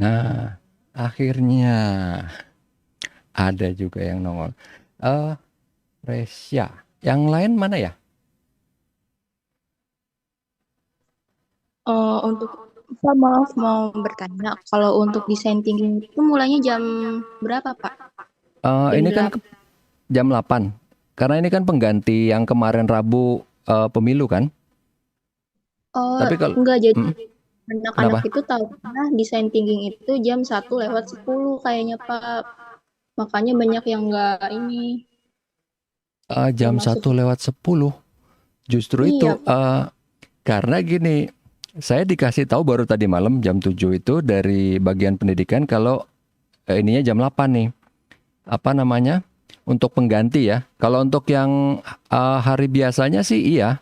Nah, akhirnya ada juga yang nongol. Eh, Resya. Yang lain mana ya? Untuk Pak, maaf mau bertanya, kalau untuk desain thinking itu mulainya jam berapa, Pak? Jam Ini kan 8. jam 8. Karena ini kan pengganti yang kemarin Rabu pemilu kan. Oh, Tapi kalau enggak, jadi mm, anak-anak kenapa? itu tahunya desain thinking itu jam 1:10 kayaknya, Pak. Makanya banyak yang enggak ini, Jam enggak masuk. 1:10. Justru Iya, itu Pak. karena gini, saya dikasih tahu baru tadi malam jam 7 itu dari bagian pendidikan kalau ininya jam 8 nih. Apa namanya? Untuk pengganti ya. Kalau untuk yang hari biasanya sih iya.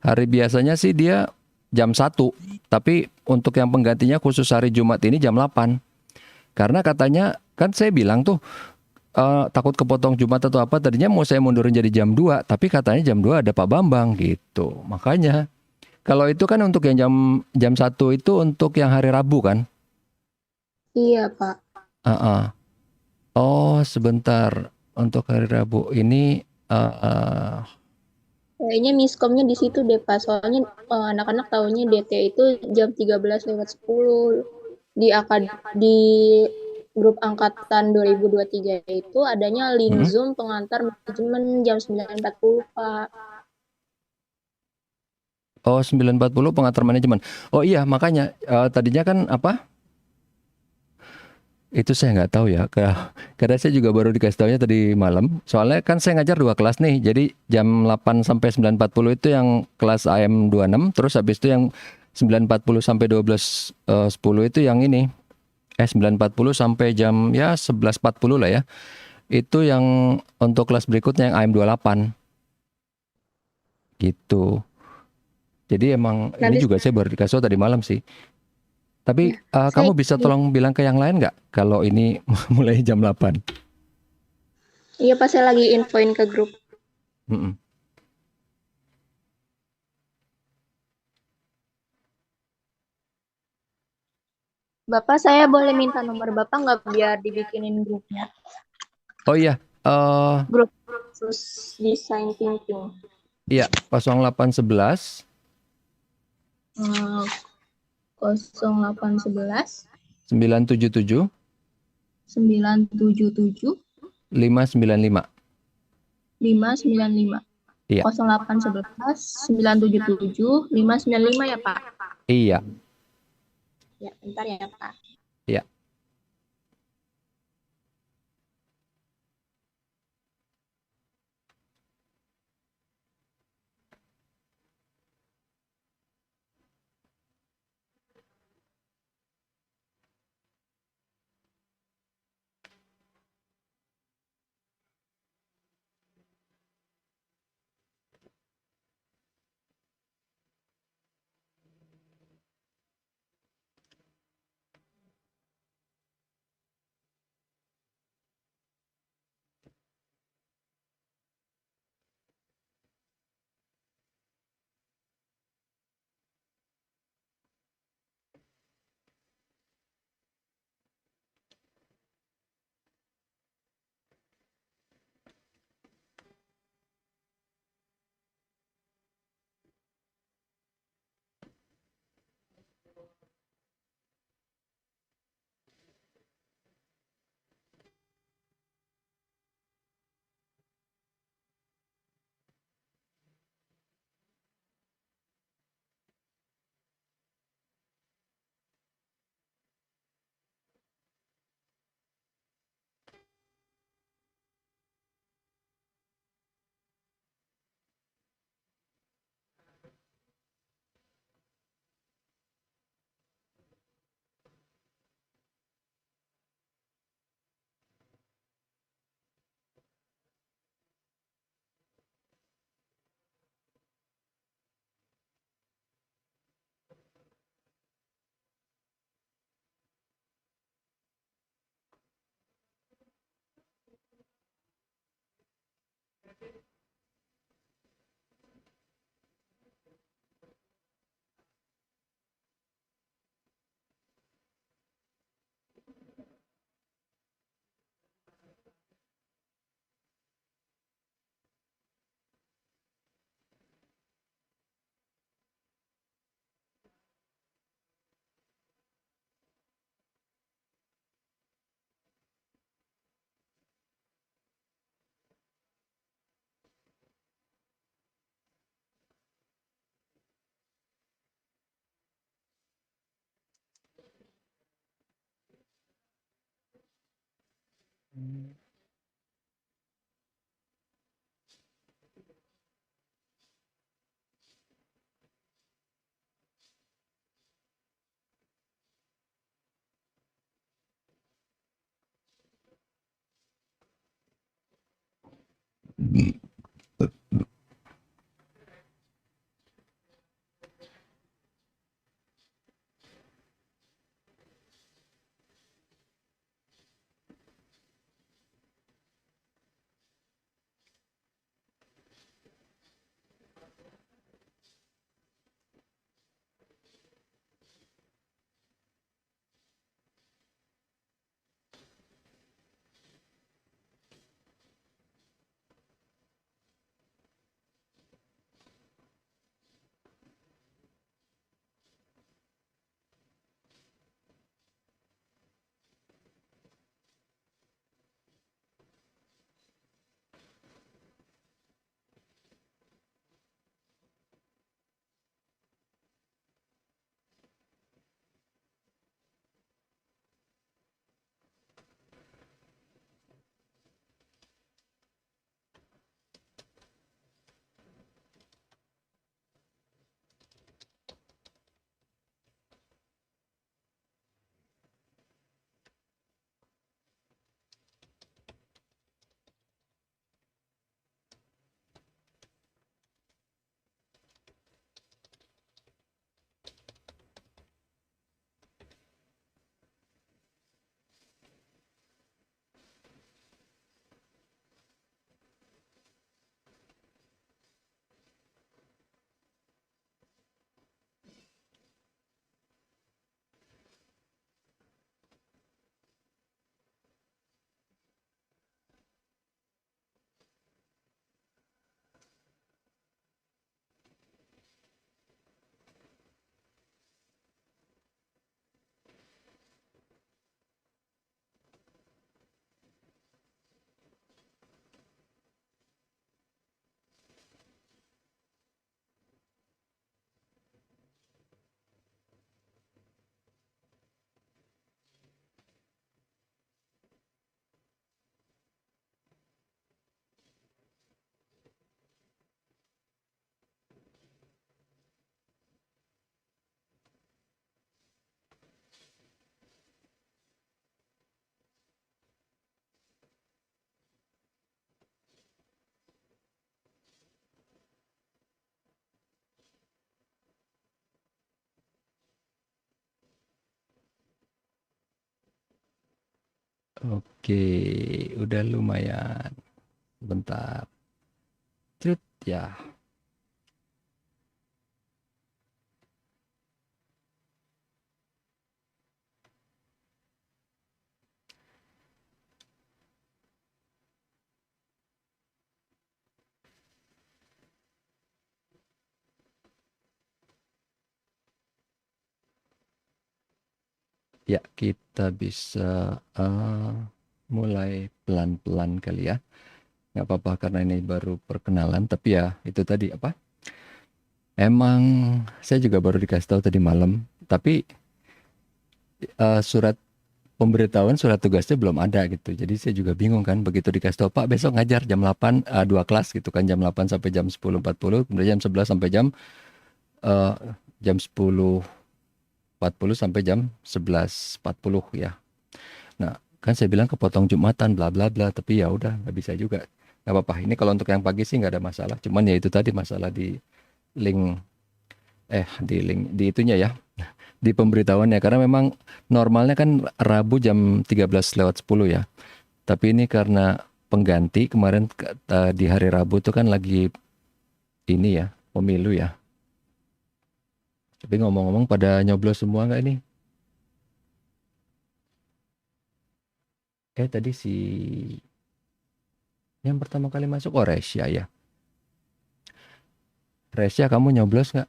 Hari biasanya sih dia jam 1. Tapi untuk yang penggantinya khusus hari Jumat ini jam 8. Karena katanya kan saya bilang tuh takut kepotong Jumat atau apa, tadinya mau saya mundurin jadi jam 2, tapi katanya jam 2 ada Pak Bambang gitu. Makanya kalau itu kan untuk yang jam 1 itu untuk yang hari Rabu kan? Iya, Pak. Uh-uh. Oh, sebentar. Untuk hari Rabu ini uh, Kayaknya miskomnya di situ deh, Pak. Soalnya anak-anak tahunya DT itu jam 13:10. Di grup angkatan 2023 itu adanya link mm-mm. Zoom pengantar manajemen jam 9:40, Pak. Oh, 9:40 pengantar manajemen. Oh iya, makanya tadinya kan apa? Itu saya nggak tahu ya. Karena saya juga baru dikasih tahunya tadi malam. Soalnya kan saya ngajar 2 kelas nih. Jadi jam 8 sampai 9:40 itu yang kelas AM 26, terus habis itu yang 9:40 sampai 12:10 itu yang ini. 9:40 sampai jam ya 11:40 lah ya. Itu yang untuk kelas berikutnya yang AM 28 gitu. Jadi emang ini Nanti juga saya baru dikasih tahu tadi malam sih. Tapi ya, saya kamu bisa tolong bilang ke yang lain nggak kalau ini mulai jam 8? iya pas saya lagi infoin ke grup. Mm-mm. Bapak saya boleh minta nomor Bapak nggak biar dibikinin grupnya? Oh iya, Grup khusus design thinking. iya 0811 Eh, 0811 977 977 595. 595. Iya, 0811 977 595 ya, Pak. iya, Ya, bentar ya, Pak. iya. Oke, udah lumayan. Bentar. Trut ya. Ya, kita bisa mulai pelan-pelan kali ya. Nggak apa-apa karena ini baru perkenalan. Tapi ya itu tadi apa? Emang saya juga baru dikasih tahu tadi malam. Tapi surat pemberitahuan surat tugasnya belum ada gitu. Jadi saya juga bingung kan. Begitu dikasih tahu Pak besok ngajar jam 8 dua kelas gitu kan jam 8 sampai jam 10.40, kemudian jam 11 sampai eh, jam 10.40 sampai jam 11.40 ya. Nah, kan saya bilang kepotong Jumatan bla bla bla, tapi ya udah nggak bisa juga. Nggak apa-apa. Ini kalau untuk yang pagi sih nggak ada masalah. Cuman ya itu tadi masalah link di link di itunya ya, di pemberitahuannya karena memang normalnya kan Rabu jam 13.10 ya. Tapi ini karena pengganti kemarin di hari Rabu tuh kan lagi ini ya, pemilu ya. Tapi ngomong-ngomong pada nyoblos semua nggak ini? Tadi si yang pertama kali masuk oh Resya ya. Resya kamu nyoblos nggak?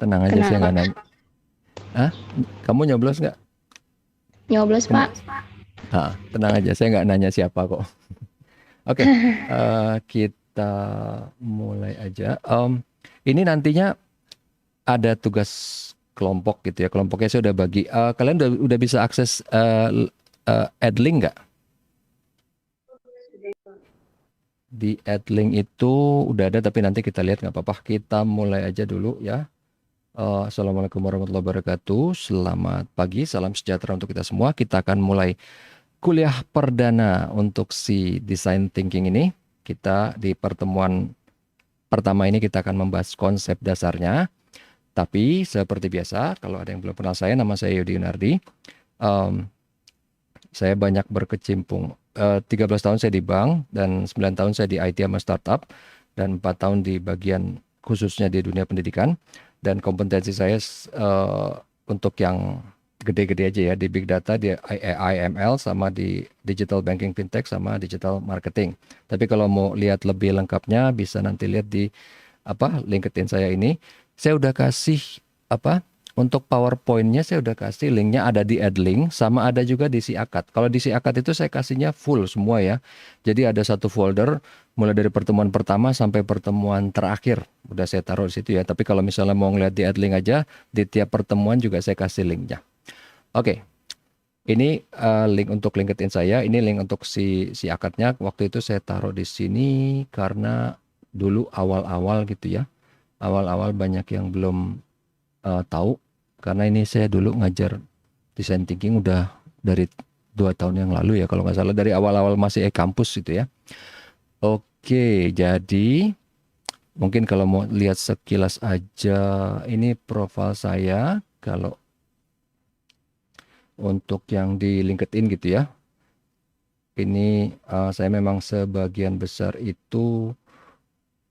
Tenang aja saya Kenapa? nggak nanya. Ah, kamu nyoblos nggak? Nyoblos, Kena, Pak. tenang aja saya nggak nanya siapa kok. Oke, kita mulai aja. Ini nantinya ada tugas kelompok gitu ya. Kelompoknya saya udah bagi. Kalian udah bisa akses add link nggak? Di add link itu udah ada, tapi nanti kita lihat nggak apa-apa. Kita mulai aja dulu ya. Assalamualaikum warahmatullahi wabarakatuh. Selamat pagi, salam sejahtera untuk kita semua. Kita akan mulai kuliah perdana untuk si design thinking ini. Kita di pertemuan pertama ini kita akan membahas konsep dasarnya. Tapi seperti biasa, kalau ada yang belum kenal saya, nama saya Yudi Yunardi. Saya banyak berkecimpung. 13 tahun saya di bank dan 9 tahun saya di IT sama startup dan 4 tahun di bagian khususnya di dunia pendidikan. Dan kompetensi saya untuk yang gede-gede aja ya di big data, di AI, ML, sama di digital banking, fintech, sama digital marketing. Tapi kalau mau lihat lebih lengkapnya bisa nanti lihat di LinkedIn saya ini. Saya udah kasih untuk PowerPoint-nya saya udah kasih linknya, ada di add link sama ada juga di si akad. Kalau di si akad itu saya kasihnya full semua ya. Jadi ada satu folder mulai dari pertemuan pertama sampai pertemuan terakhir. Udah saya taruh di situ ya. Tapi kalau misalnya mau ngeliat di add link aja, di tiap pertemuan juga saya kasih linknya. Oke. Ini link untuk LinkedIn saya, ini link untuk si akadnya. Waktu itu saya taruh di sini karena dulu awal-awal gitu ya. Awal-awal banyak yang belum tahu. Karena ini saya dulu ngajar design thinking udah dari 2 tahun yang lalu ya kalau nggak salah, dari awal-awal masih e-kampus gitu ya. Oke, jadi mungkin kalau mau lihat sekilas aja ini profil saya kalau untuk yang di LinkedIn gitu ya. Ini saya memang sebagian besar itu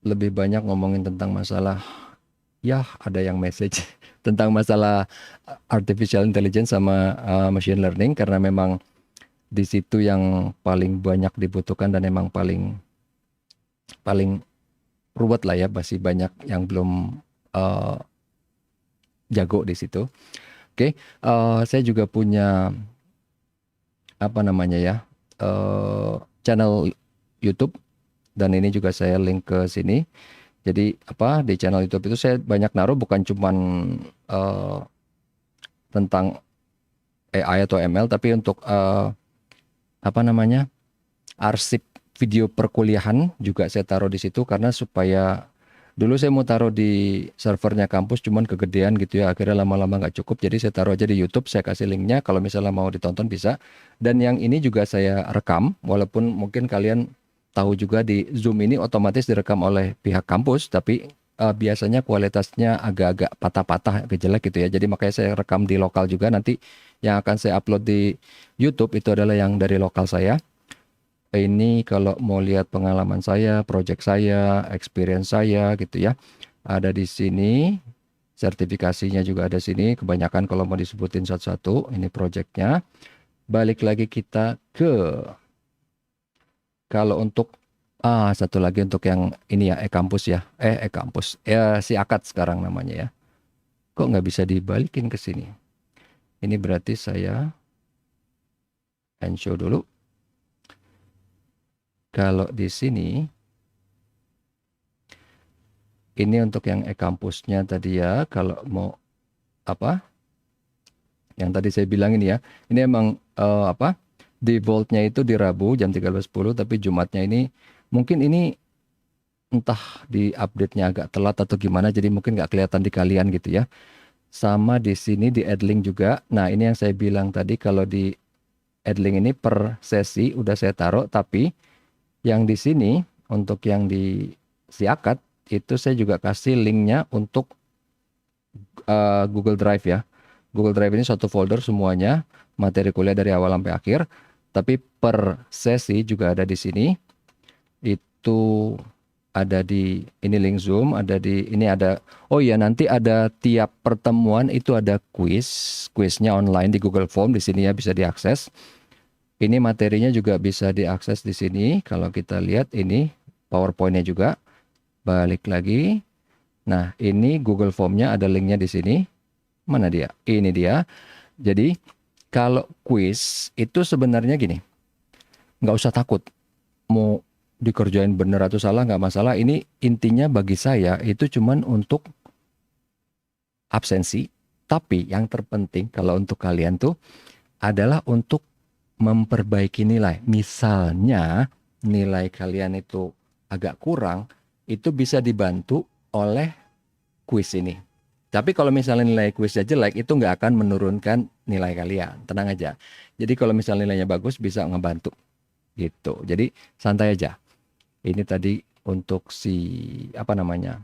lebih banyak ngomongin tentang masalah ya ada yang message tentang masalah artificial intelligence sama machine learning karena memang di situ yang paling banyak dibutuhkan dan memang paling ruwet lah ya, masih banyak yang belum jago di situ. Oke, saya juga punya channel YouTube dan ini juga saya link ke sini. Jadi di channel YouTube itu saya banyak naruh bukan cuman tentang AI atau ML, tapi untuk arsip video perkuliahan juga saya taruh di situ karena supaya dulu saya mau taruh di servernya kampus cuman kegedean gitu ya, akhirnya lama-lama nggak cukup, jadi saya taruh aja di YouTube, saya kasih linknya kalau misalnya mau ditonton bisa. Dan yang ini juga saya rekam, walaupun mungkin kalian tahu juga di Zoom ini otomatis direkam oleh pihak kampus, tapi biasanya kualitasnya agak-agak patah-patah, agak jelek gitu ya. Jadi makanya saya rekam di lokal juga, nanti yang akan saya upload di YouTube itu adalah yang dari lokal saya. Ini kalau mau lihat pengalaman saya, project saya, experience saya gitu ya. Ada di sini, sertifikasinya juga ada sini. Kebanyakan kalau mau disebutin satu-satu, ini projectnya. Balik lagi kita ke, kalau untuk satu lagi untuk yang ini ya, e-kampus ya. E-kampus. Ya, si akad sekarang namanya ya. Kok nggak bisa dibalikin ke sini? Ini berarti saya end show dulu. Kalau di sini, ini untuk yang e-kampusnya tadi ya. Kalau mau yang tadi saya bilang ini ya. Ini emang defaultnya itu di Rabu jam 13.10, tapi Jumatnya ini mungkin ini entah di update-nya agak telat atau gimana, jadi mungkin nggak kelihatan di kalian gitu ya. Sama di sini di add link juga. Nah ini yang saya bilang tadi, kalau di add link ini per sesi udah saya taruh, tapi yang di sini untuk yang di Siakat itu saya juga kasih linknya untuk Google Drive ya. Google Drive ini suatu folder semuanya materi kuliah dari awal sampai akhir, tapi per sesi juga ada di sini. Itu ada di ini link Zoom, ada di ini ada, oh iya nanti ada tiap pertemuan itu ada quiznya online di Google Form, di sini ya bisa diakses. Ini materinya juga bisa diakses di sini. Kalau kita lihat ini PowerPoint-nya juga. Balik lagi. Nah, ini Google Form-nya ada linknya di sini. Mana dia? Ini dia. Jadi kalau quiz itu sebenarnya gini, nggak usah takut mau dikerjain bener atau salah, nggak masalah. Ini intinya bagi saya itu cuman untuk absensi. Tapi yang terpenting kalau untuk kalian tuh adalah untuk memperbaiki nilai. Misalnya nilai kalian itu agak kurang, itu bisa dibantu oleh kuis ini. Tapi kalau misalnya nilai kuisnya jelek, itu nggak akan menurunkan nilai kalian. Tenang aja. Jadi kalau misalnya nilainya bagus, bisa ngebantu. Gitu. Jadi santai aja. Ini tadi untuk si, apa namanya,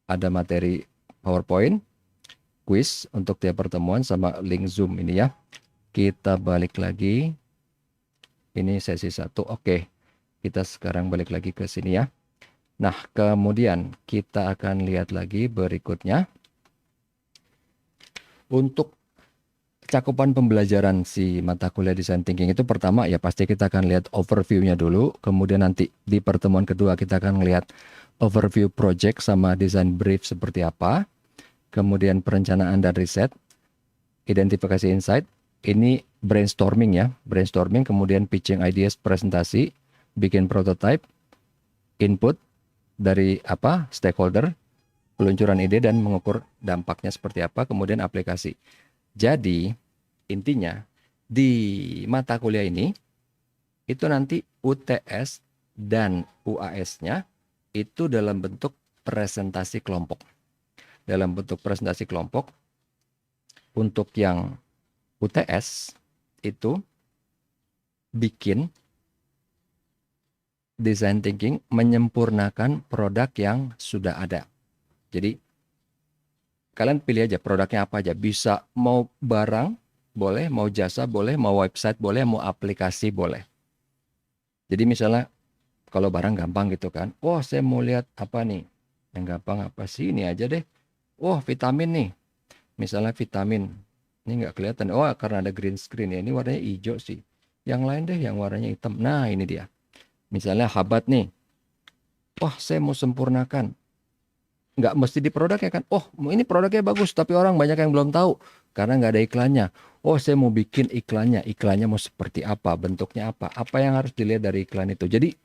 ada materi PowerPoint, quiz untuk tiap pertemuan sama link Zoom ini ya. Kita balik lagi. Ini sesi 1. Oke. Kita sekarang balik lagi ke sini ya. Nah, kemudian kita akan lihat lagi berikutnya. Untuk cakupan pembelajaran si mata kuliah Design Thinking itu pertama ya pasti kita akan lihat overview-nya dulu. Kemudian nanti di pertemuan kedua kita akan lihat overview project sama design brief seperti apa. Kemudian perencanaan dan riset, identifikasi insight. Ini brainstorming ya, brainstorming, kemudian pitching ideas, presentasi, bikin prototype, input dari apa stakeholder, peluncuran ide dan mengukur dampaknya seperti apa, kemudian aplikasi. Jadi intinya di mata kuliah ini itu nanti UTS dan UAS-nya itu dalam bentuk presentasi kelompok. Dalam bentuk presentasi kelompok. Untuk yang UTS itu bikin design thinking menyempurnakan produk yang sudah ada. Jadi kalian pilih aja produknya apa aja. Bisa mau barang boleh, mau jasa boleh, mau website boleh, mau aplikasi boleh. Jadi misalnya kalau barang gampang gitu kan. Oh, saya mau lihat apa nih? Yang gampang apa sih? Ini aja deh. Oh, vitamin nih. Misalnya vitamin. Ini nggak kelihatan. Oh, karena ada green screen ya. Ini warnanya hijau sih. Yang lain deh yang warnanya hitam. Nah, ini dia. Misalnya habat nih. Wah, saya mau sempurnakan. Nggak mesti di produknya kan. Oh, ini produknya bagus. Tapi orang banyak yang belum tahu. Karena nggak ada iklannya. Oh, saya mau bikin iklannya. Iklannya mau seperti apa? Bentuknya apa? Apa yang harus dilihat dari iklan itu? Jadi,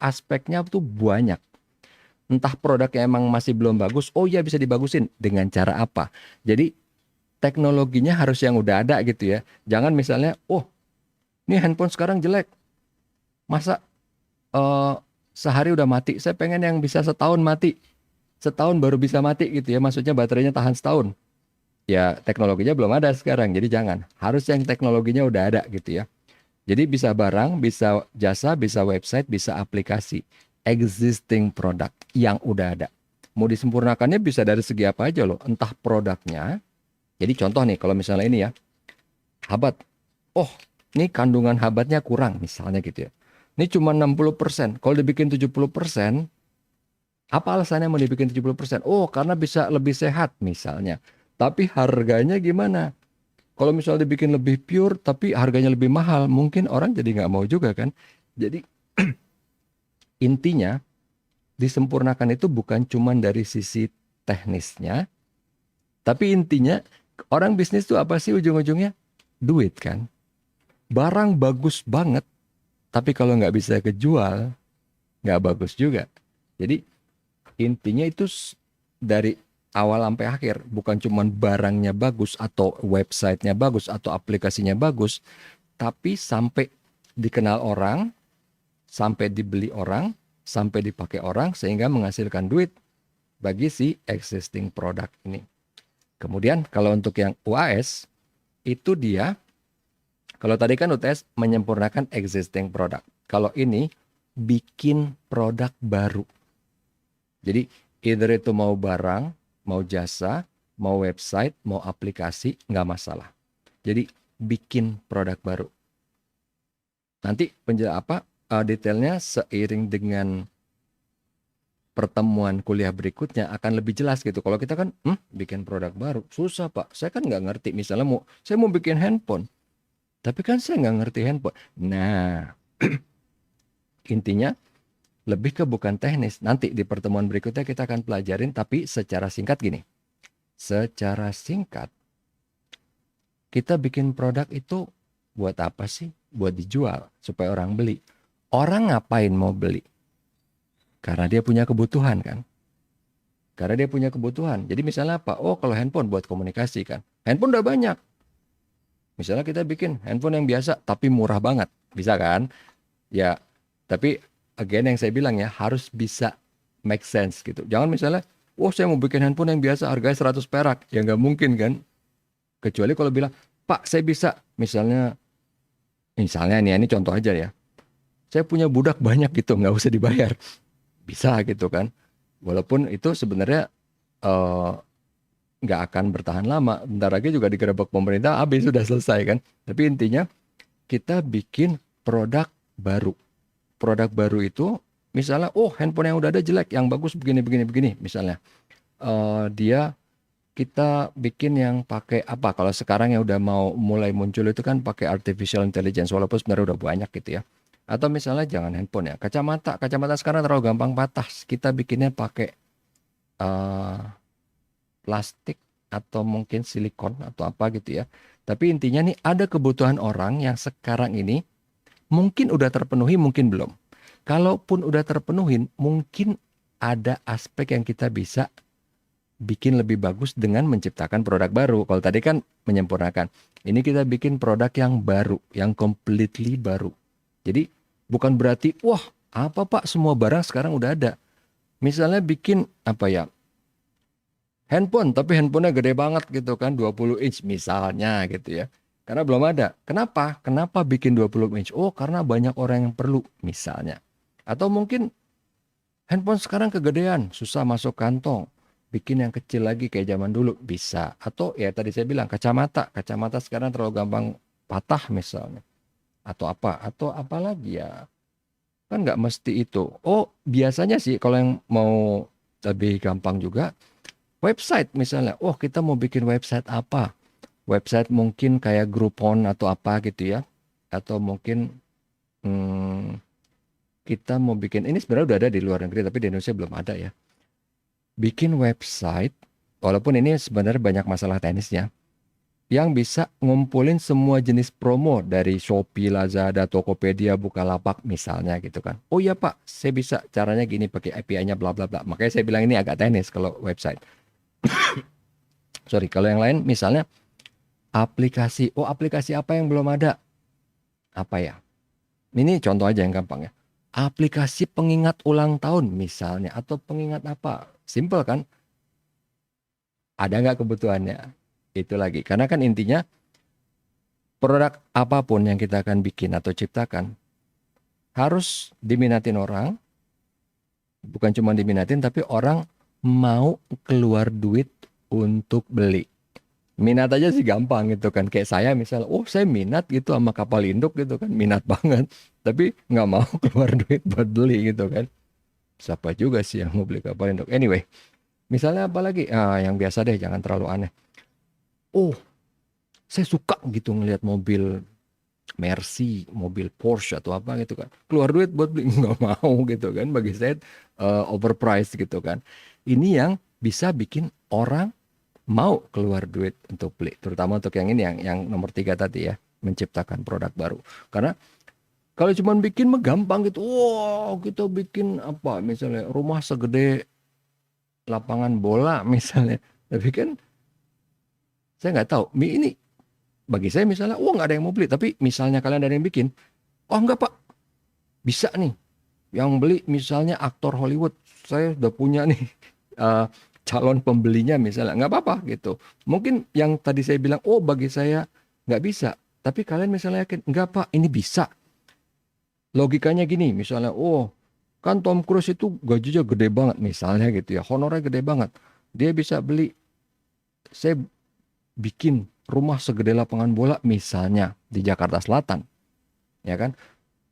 aspeknya tuh banyak. Entah produknya emang masih belum bagus. Oh iya bisa dibagusin. Dengan cara apa? Jadi, teknologinya harus yang udah ada gitu ya. Jangan misalnya, oh ini handphone sekarang jelek. Masa sehari udah mati? Saya pengen yang bisa setahun mati. Setahun baru bisa mati gitu ya. Maksudnya baterainya tahan setahun. Ya teknologinya belum ada sekarang. Jadi jangan. Harus yang teknologinya udah ada gitu ya. Jadi bisa barang, bisa jasa, bisa website, bisa aplikasi. Existing product yang udah ada. Mau disempurnakannya bisa dari segi apa aja loh. Entah produknya. Jadi contoh nih kalau misalnya ini ya. Habat. Oh, ini kandungan habatnya kurang misalnya gitu ya. Ini cuma 60%. Kalau dibikin 70%, apa alasannya mau dibikin 70%? Oh, karena bisa lebih sehat misalnya. Tapi harganya gimana? Kalau misalnya dibikin lebih pure, tapi harganya lebih mahal, mungkin orang jadi nggak mau juga kan. Jadi intinya disempurnakan itu bukan cuma dari sisi teknisnya, tapi intinya orang bisnis itu apa sih ujung-ujungnya? Duit kan. Barang bagus banget, tapi kalau nggak bisa kejual, nggak bagus juga. Jadi intinya itu dari awal sampai akhir, bukan cuma barangnya bagus atau websitenya bagus atau aplikasinya bagus, tapi sampai dikenal orang, sampai dibeli orang, sampai dipakai orang sehingga menghasilkan duit bagi si existing product ini. Kemudian kalau untuk yang UAS itu dia, kalau tadi kan UTS menyempurnakan existing product. Kalau ini bikin produk baru. Jadi either itu mau barang, mau jasa, mau website, mau aplikasi, nggak masalah. Jadi bikin produk baru. Nanti detailnya seiring dengan pertemuan kuliah berikutnya akan lebih jelas gitu. Kalau kita kan bikin produk baru, susah Pak. Saya kan nggak ngerti. Misalnya saya mau bikin handphone, tapi kan saya nggak ngerti handphone. Nah, intinya lebih ke bukan teknis. Nanti di pertemuan berikutnya kita akan pelajarin, tapi secara singkat gini. Secara singkat, kita bikin produk itu buat apa sih? Buat dijual, supaya orang beli. Orang ngapain mau beli? Karena dia punya kebutuhan kan? Karena dia punya kebutuhan. Jadi misalnya apa? Oh kalau handphone buat komunikasi kan? Handphone udah banyak. Misalnya kita bikin handphone yang biasa tapi murah banget, bisa kan? Ya, tapi again yang saya bilang ya harus bisa make sense gitu. Jangan misalnya, oh saya mau bikin handphone yang biasa harganya 100 perak, ya nggak mungkin kan? Kecuali kalau bilang, Pak saya bisa, misalnya nih, ini contoh aja ya. Saya punya budak banyak gitu, nggak usah dibayar, bisa gitu kan? Walaupun itu sebenarnya eh, nggak akan bertahan lama, bentar lagi juga digerebek pemerintah, habis sudah selesai kan? Tapi intinya kita bikin produk baru. Produk baru itu misalnya, oh handphone yang udah ada jelek, yang bagus begini begini begini misalnya. Dia kita bikin yang pakai apa? Kalau sekarang yang udah mau mulai muncul itu kan pakai artificial intelligence, walaupun sebenarnya udah banyak gitu ya. Atau misalnya jangan handphone ya, kacamata sekarang terlalu gampang patah. Kita bikinnya pakai eh, plastik atau mungkin silikon atau apa gitu ya. Tapi intinya nih ada kebutuhan orang yang sekarang ini mungkin udah terpenuhi, mungkin belum. Kalaupun udah terpenuhin, mungkin ada aspek yang kita bisa bikin lebih bagus dengan menciptakan produk baru. Kalau tadi kan menyempurnakan. Ini kita bikin produk yang baru, yang completely baru. Jadi bukan berarti, wah apa Pak semua barang sekarang udah ada. Misalnya bikin apa ya, handphone, tapi handphonenya gede banget gitu kan, 20 inch misalnya gitu ya. Karena belum ada. Kenapa? Kenapa bikin 20 inch? Oh, karena banyak orang yang perlu misalnya. Atau mungkin handphone sekarang kegedean, susah masuk kantong. Bikin yang kecil lagi kayak zaman dulu bisa. Atau ya tadi saya bilang kacamata. Kacamata sekarang terlalu gampang patah misalnya. Atau apa lagi ya. Kan nggak mesti itu. Oh, biasanya sih kalau yang mau lebih gampang juga, website misalnya. Oh, kita mau bikin website apa? Website mungkin kayak Groupon atau apa gitu ya. Atau mungkin hmm, kita mau bikin, ini sebenarnya udah ada di luar negeri tapi di Indonesia belum ada ya. Bikin website, walaupun ini sebenarnya banyak masalah teknisnya, yang bisa ngumpulin semua jenis promo dari Shopee, Lazada, Tokopedia, Bukalapak misalnya gitu kan. Oh iya Pak, saya bisa caranya gini pakai API-nya bla bla bla. Makanya saya bilang ini agak teknis kalau website. Sorry, kalau yang lain misalnya aplikasi. Oh, aplikasi apa yang belum ada? Apa ya? Ini contoh aja yang gampang ya. Aplikasi pengingat ulang tahun misalnya atau pengingat apa? Simple kan? Ada nggak kebutuhannya? Itu lagi. Karena kan intinya produk apapun yang kita akan bikin atau ciptakan harus diminatin orang, bukan cuma diminatin tapi orang mau keluar duit untuk beli. Minat aja sih gampang gitu kan. Kayak saya misalnya, oh saya minat gitu sama kapal induk gitu kan. Minat banget. Tapi nggak mau keluar duit buat beli gitu kan. Siapa juga sih yang mau beli kapal induk. Anyway, misalnya apa lagi? Yang biasa deh, jangan terlalu aneh. Oh, saya suka gitu ngelihat mobil Mercy, mobil Porsche atau apa gitu kan. Keluar duit buat beli, nggak mau gitu kan. Bagi saya overpriced gitu kan. Ini yang bisa bikin orang mau keluar duit untuk beli, terutama untuk yang ini yang nomor tiga tadi ya, menciptakan produk baru. Karena kalau cuma bikin mah gampang gitu, wow kita bikin apa misalnya rumah segede lapangan bola misalnya, tapi kan saya nggak tahu ini bagi saya misalnya, wah nggak ada yang mau beli, tapi misalnya kalian ada yang bikin, oh enggak Pak, bisa nih, yang beli misalnya aktor Hollywood, saya udah punya nih eh, calon pembelinya misalnya, nggak apa-apa gitu. Mungkin yang tadi saya bilang, oh bagi saya nggak bisa, tapi kalian misalnya yakin, nggak Pak, ini bisa. Logikanya gini, misalnya, oh kan Tom Cruise itu gajinya gede banget misalnya gitu ya, honornya gede banget. Dia bisa beli, saya bikin rumah segede lapangan bola misalnya di Jakarta Selatan, ya kan?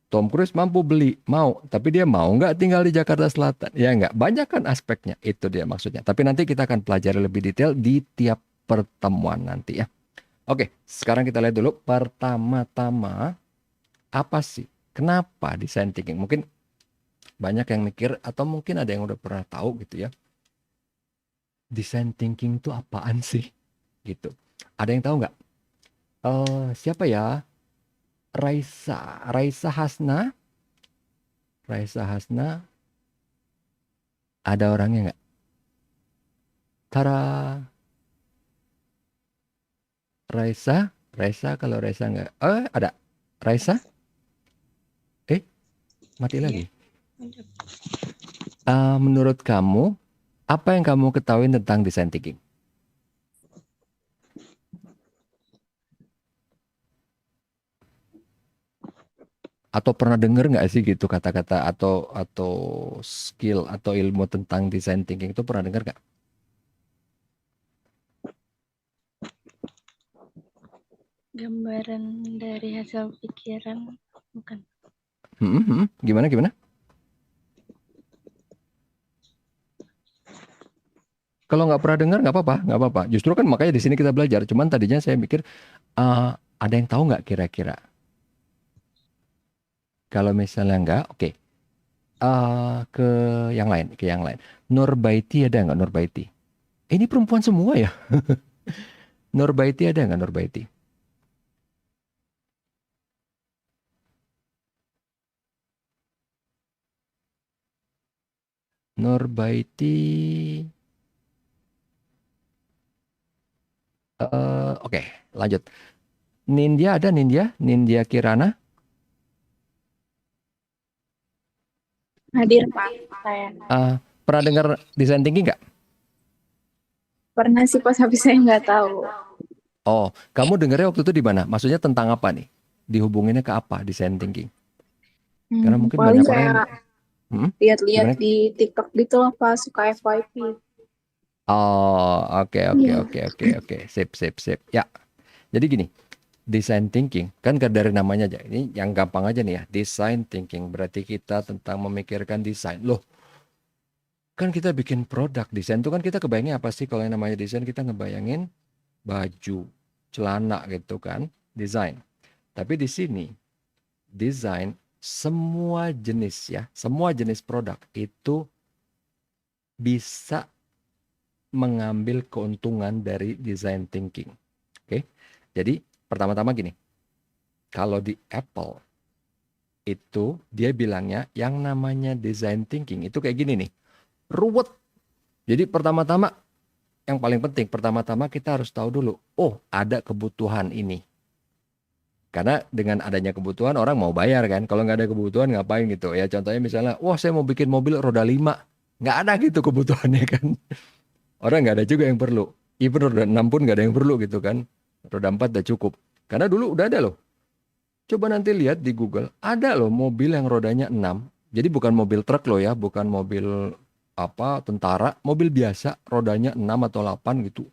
Tom Cruise mampu beli, mau, tapi dia mau nggak tinggal di Jakarta Selatan? Ya nggak, banyak kan aspeknya, itu dia maksudnya. Tapi nanti kita akan pelajari lebih detail di tiap pertemuan nanti ya. Oke, sekarang kita lihat dulu pertama-tama apa sih? Kenapa design thinking? Mungkin banyak yang mikir atau mungkin ada yang udah pernah tahu gitu ya. Design thinking itu apaan sih? Gitu. Ada yang tahu nggak? Siapa ya? Raisa Hasna. Raisa Hasna. Ada orangnya nggak? Tara, Raisa. Raisa, kalau Raisa nggak, ada. Raisa, mati Iya. lagi. Menurut kamu, apa yang kamu ketahui tentang design thinking? Atau pernah dengar nggak sih gitu kata-kata atau skill atau ilmu tentang design thinking itu pernah dengar nggak? Gambaran dari hasil pikiran, bukan? Gimana gimana? Kalau nggak pernah dengar nggak apa-apa, nggak apa-apa. Justru kan makanya di sini kita belajar. Cuman tadinya saya mikir ada yang tahu nggak kira-kira? Kalau misalnya nggak, oke. Ke yang lain, ke yang lain. Nurbaiti ada nggak Nurbaiti? Ini perempuan semua ya? Nurbaiti ada nggak Nurbaiti? Nurbaiti, oke, lanjut. Nindya ada Nindya Kirana. Hadir Pak, saya. Pernah dengar design thinking nggak? Pernah sih Pak, tapi saya nggak tahu. Oh, kamu dengarnya waktu itu di mana? Maksudnya tentang apa nih? Dihubunginnya ke apa design thinking? Karena mungkin Paling banyak orang yang kayak lihat-lihat gimana? di TikTok gitu loh Pak, suka FYP. Oh, oke oke Iya. oke oke oke. Sip sip sip. Ya. Jadi gini, design thinking kan dari namanya aja. Ini yang gampang aja nih ya. Design thinking berarti kita tentang memikirkan desain. Loh, kan kita bikin produk desain itu kan kita kebayangnya apa sih kalau yang namanya desain kita ngebayangin baju, celana gitu kan, desain. Tapi di sini desain semua jenis ya, semua jenis produk itu bisa mengambil keuntungan dari design thinking. Oke. Jadi pertama-tama gini, kalau di Apple itu dia bilangnya yang namanya design thinking itu kayak gini nih, ruwet. Jadi pertama-tama yang paling penting, pertama-tama kita harus tahu dulu, oh ada kebutuhan ini. Karena dengan adanya kebutuhan orang mau bayar kan. Kalau nggak ada kebutuhan ngapain gitu. Ya contohnya misalnya, wah saya mau bikin mobil roda 5. Nggak ada gitu kebutuhannya kan. Orang nggak ada juga yang perlu. Even roda 6 pun nggak ada yang perlu gitu kan. Roda 4 udah cukup. Karena dulu udah ada loh. Coba nanti lihat di Google. Ada loh mobil yang rodanya 6. Jadi bukan mobil truk loh ya. Bukan mobil apa tentara. Mobil biasa rodanya 6 atau 8 gitu.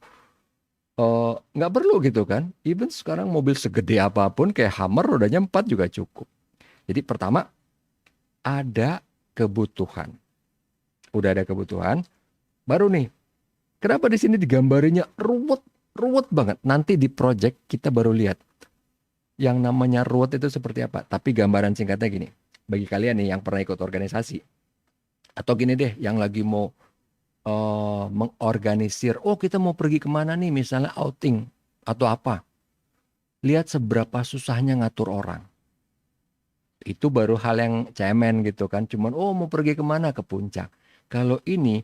Nggak perlu gitu kan. Even sekarang mobil segede apapun kayak Hummer rodanya 4 juga cukup. Jadi pertama ada kebutuhan. Udah ada kebutuhan, baru nih. Kenapa di sini digambarinya ruwet, ruwet banget. Nanti di project kita baru lihat yang namanya ruwet itu seperti apa. Tapi gambaran singkatnya gini. Bagi kalian nih yang pernah ikut organisasi atau gini deh, yang lagi mau mengorganisir. Oh kita mau pergi kemana nih, misalnya outing atau apa. Lihat seberapa susahnya ngatur orang. Itu baru hal yang cemen gitu kan. Cuman oh mau pergi kemana, ke puncak. Kalau ini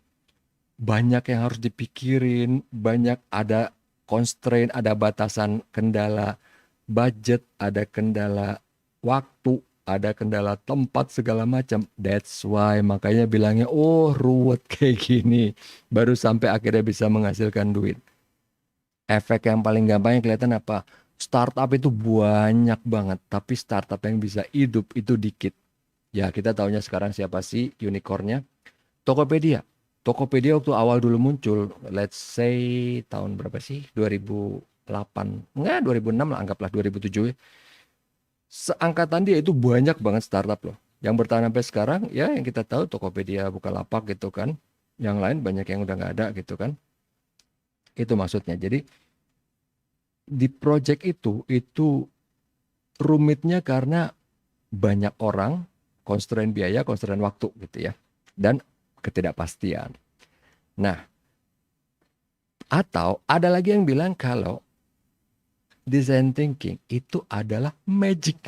banyak yang harus dipikirin, banyak ada constraint, ada batasan kendala budget, ada kendala waktu, ada kendala tempat segala macam. That's why makanya bilangnya oh ruwet kayak gini. Baru sampai akhirnya bisa menghasilkan duit. Efek yang paling gampang yang kelihatan apa? Startup itu banyak banget, tapi startup yang bisa hidup itu dikit. Ya kita taunya sekarang siapa sih unicornnya? Tokopedia. Tokopedia waktu awal dulu muncul, let's say tahun berapa sih? 2008. Enggak, 2006 lah, anggaplah 2007. Seangkatan dia itu banyak banget startup loh. Yang bertahan sampai sekarang, ya yang kita tahu Tokopedia, Bukalapak gitu kan. Yang lain banyak yang udah nggak ada gitu kan. Itu maksudnya. Jadi di project itu rumitnya karena banyak orang, constraint biaya, constraint waktu gitu ya. Dan ketidakpastian. Nah, atau ada lagi yang bilang kalau design thinking itu adalah magic.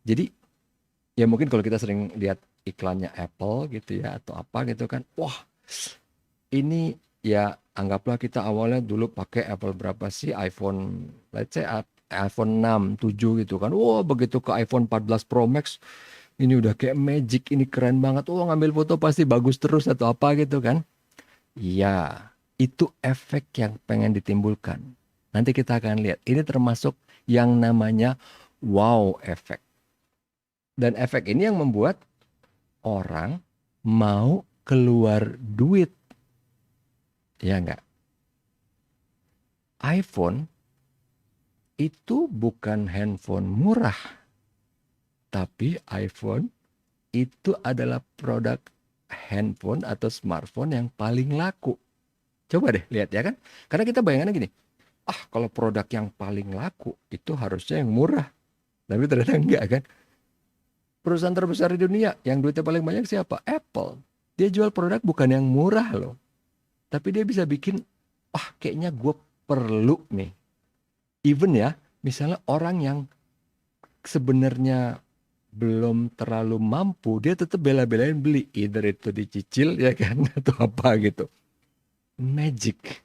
Jadi ya mungkin kalau kita sering lihat iklannya Apple gitu ya atau apa gitu kan. Wah, ini ya anggaplah kita awalnya dulu pakai Apple berapa sih iPhone, let's say iPhone 6, 7 gitu kan. Wah, begitu ke iPhone 14 Pro Max, ini udah kayak magic, ini keren banget. Wah, ngambil foto pasti bagus terus atau apa gitu kan. Iya, itu efek yang pengen ditimbulkan. Nanti kita akan lihat. Ini termasuk yang namanya wow efek. Dan efek ini yang membuat orang mau keluar duit. Ya enggak? iPhone itu bukan handphone murah. Tapi iPhone itu adalah produk handphone atau smartphone yang paling laku. Coba deh lihat ya kan. Karena kita bayangannya gini. Kalau produk yang paling laku itu harusnya yang murah. Tapi ternyata enggak kan. Perusahaan terbesar di dunia yang duitnya paling banyak siapa? Apple. Dia jual produk bukan yang murah loh. Tapi dia bisa bikin, kayaknya gue perlu nih. Even ya, misalnya orang yang sebenarnya belum terlalu mampu, dia tetap bela-belain beli. Either itu dicicil ya kan, atau apa gitu. Magic.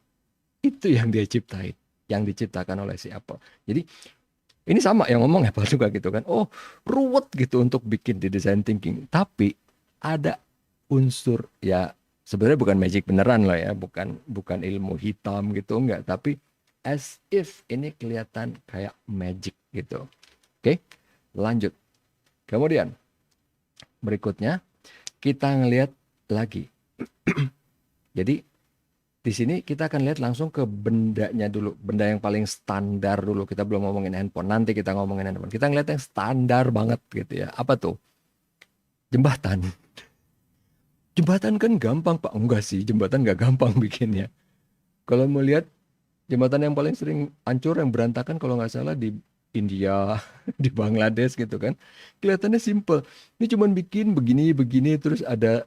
Itu yang dia ciptain. Yang diciptakan oleh si Apple. Jadi ini sama yang ngomong Apple juga gitu kan. Ruwet gitu untuk bikin di design thinking. Tapi ada unsur ya sebenarnya bukan magic beneran loh ya. Bukan ilmu hitam gitu enggak. Tapi as if ini kelihatan kayak magic gitu. Oke, lanjut. Kemudian berikutnya kita ngelihat lagi. Jadi di sini kita akan lihat langsung ke bendanya dulu. Benda yang paling standar dulu. Kita belum ngomongin handphone. Nanti kita ngomongin handphone. Kita ngeliat yang standar banget gitu ya. Apa tuh? Jembatan. Jembatan kan gampang Pak. Enggak sih, jembatan nggak gampang bikinnya. Kalau mau lihat jembatan yang paling sering hancur, yang berantakan kalau nggak salah di India, di Bangladesh gitu kan. Kelihatannya simple. Ini cuman bikin begini terus ada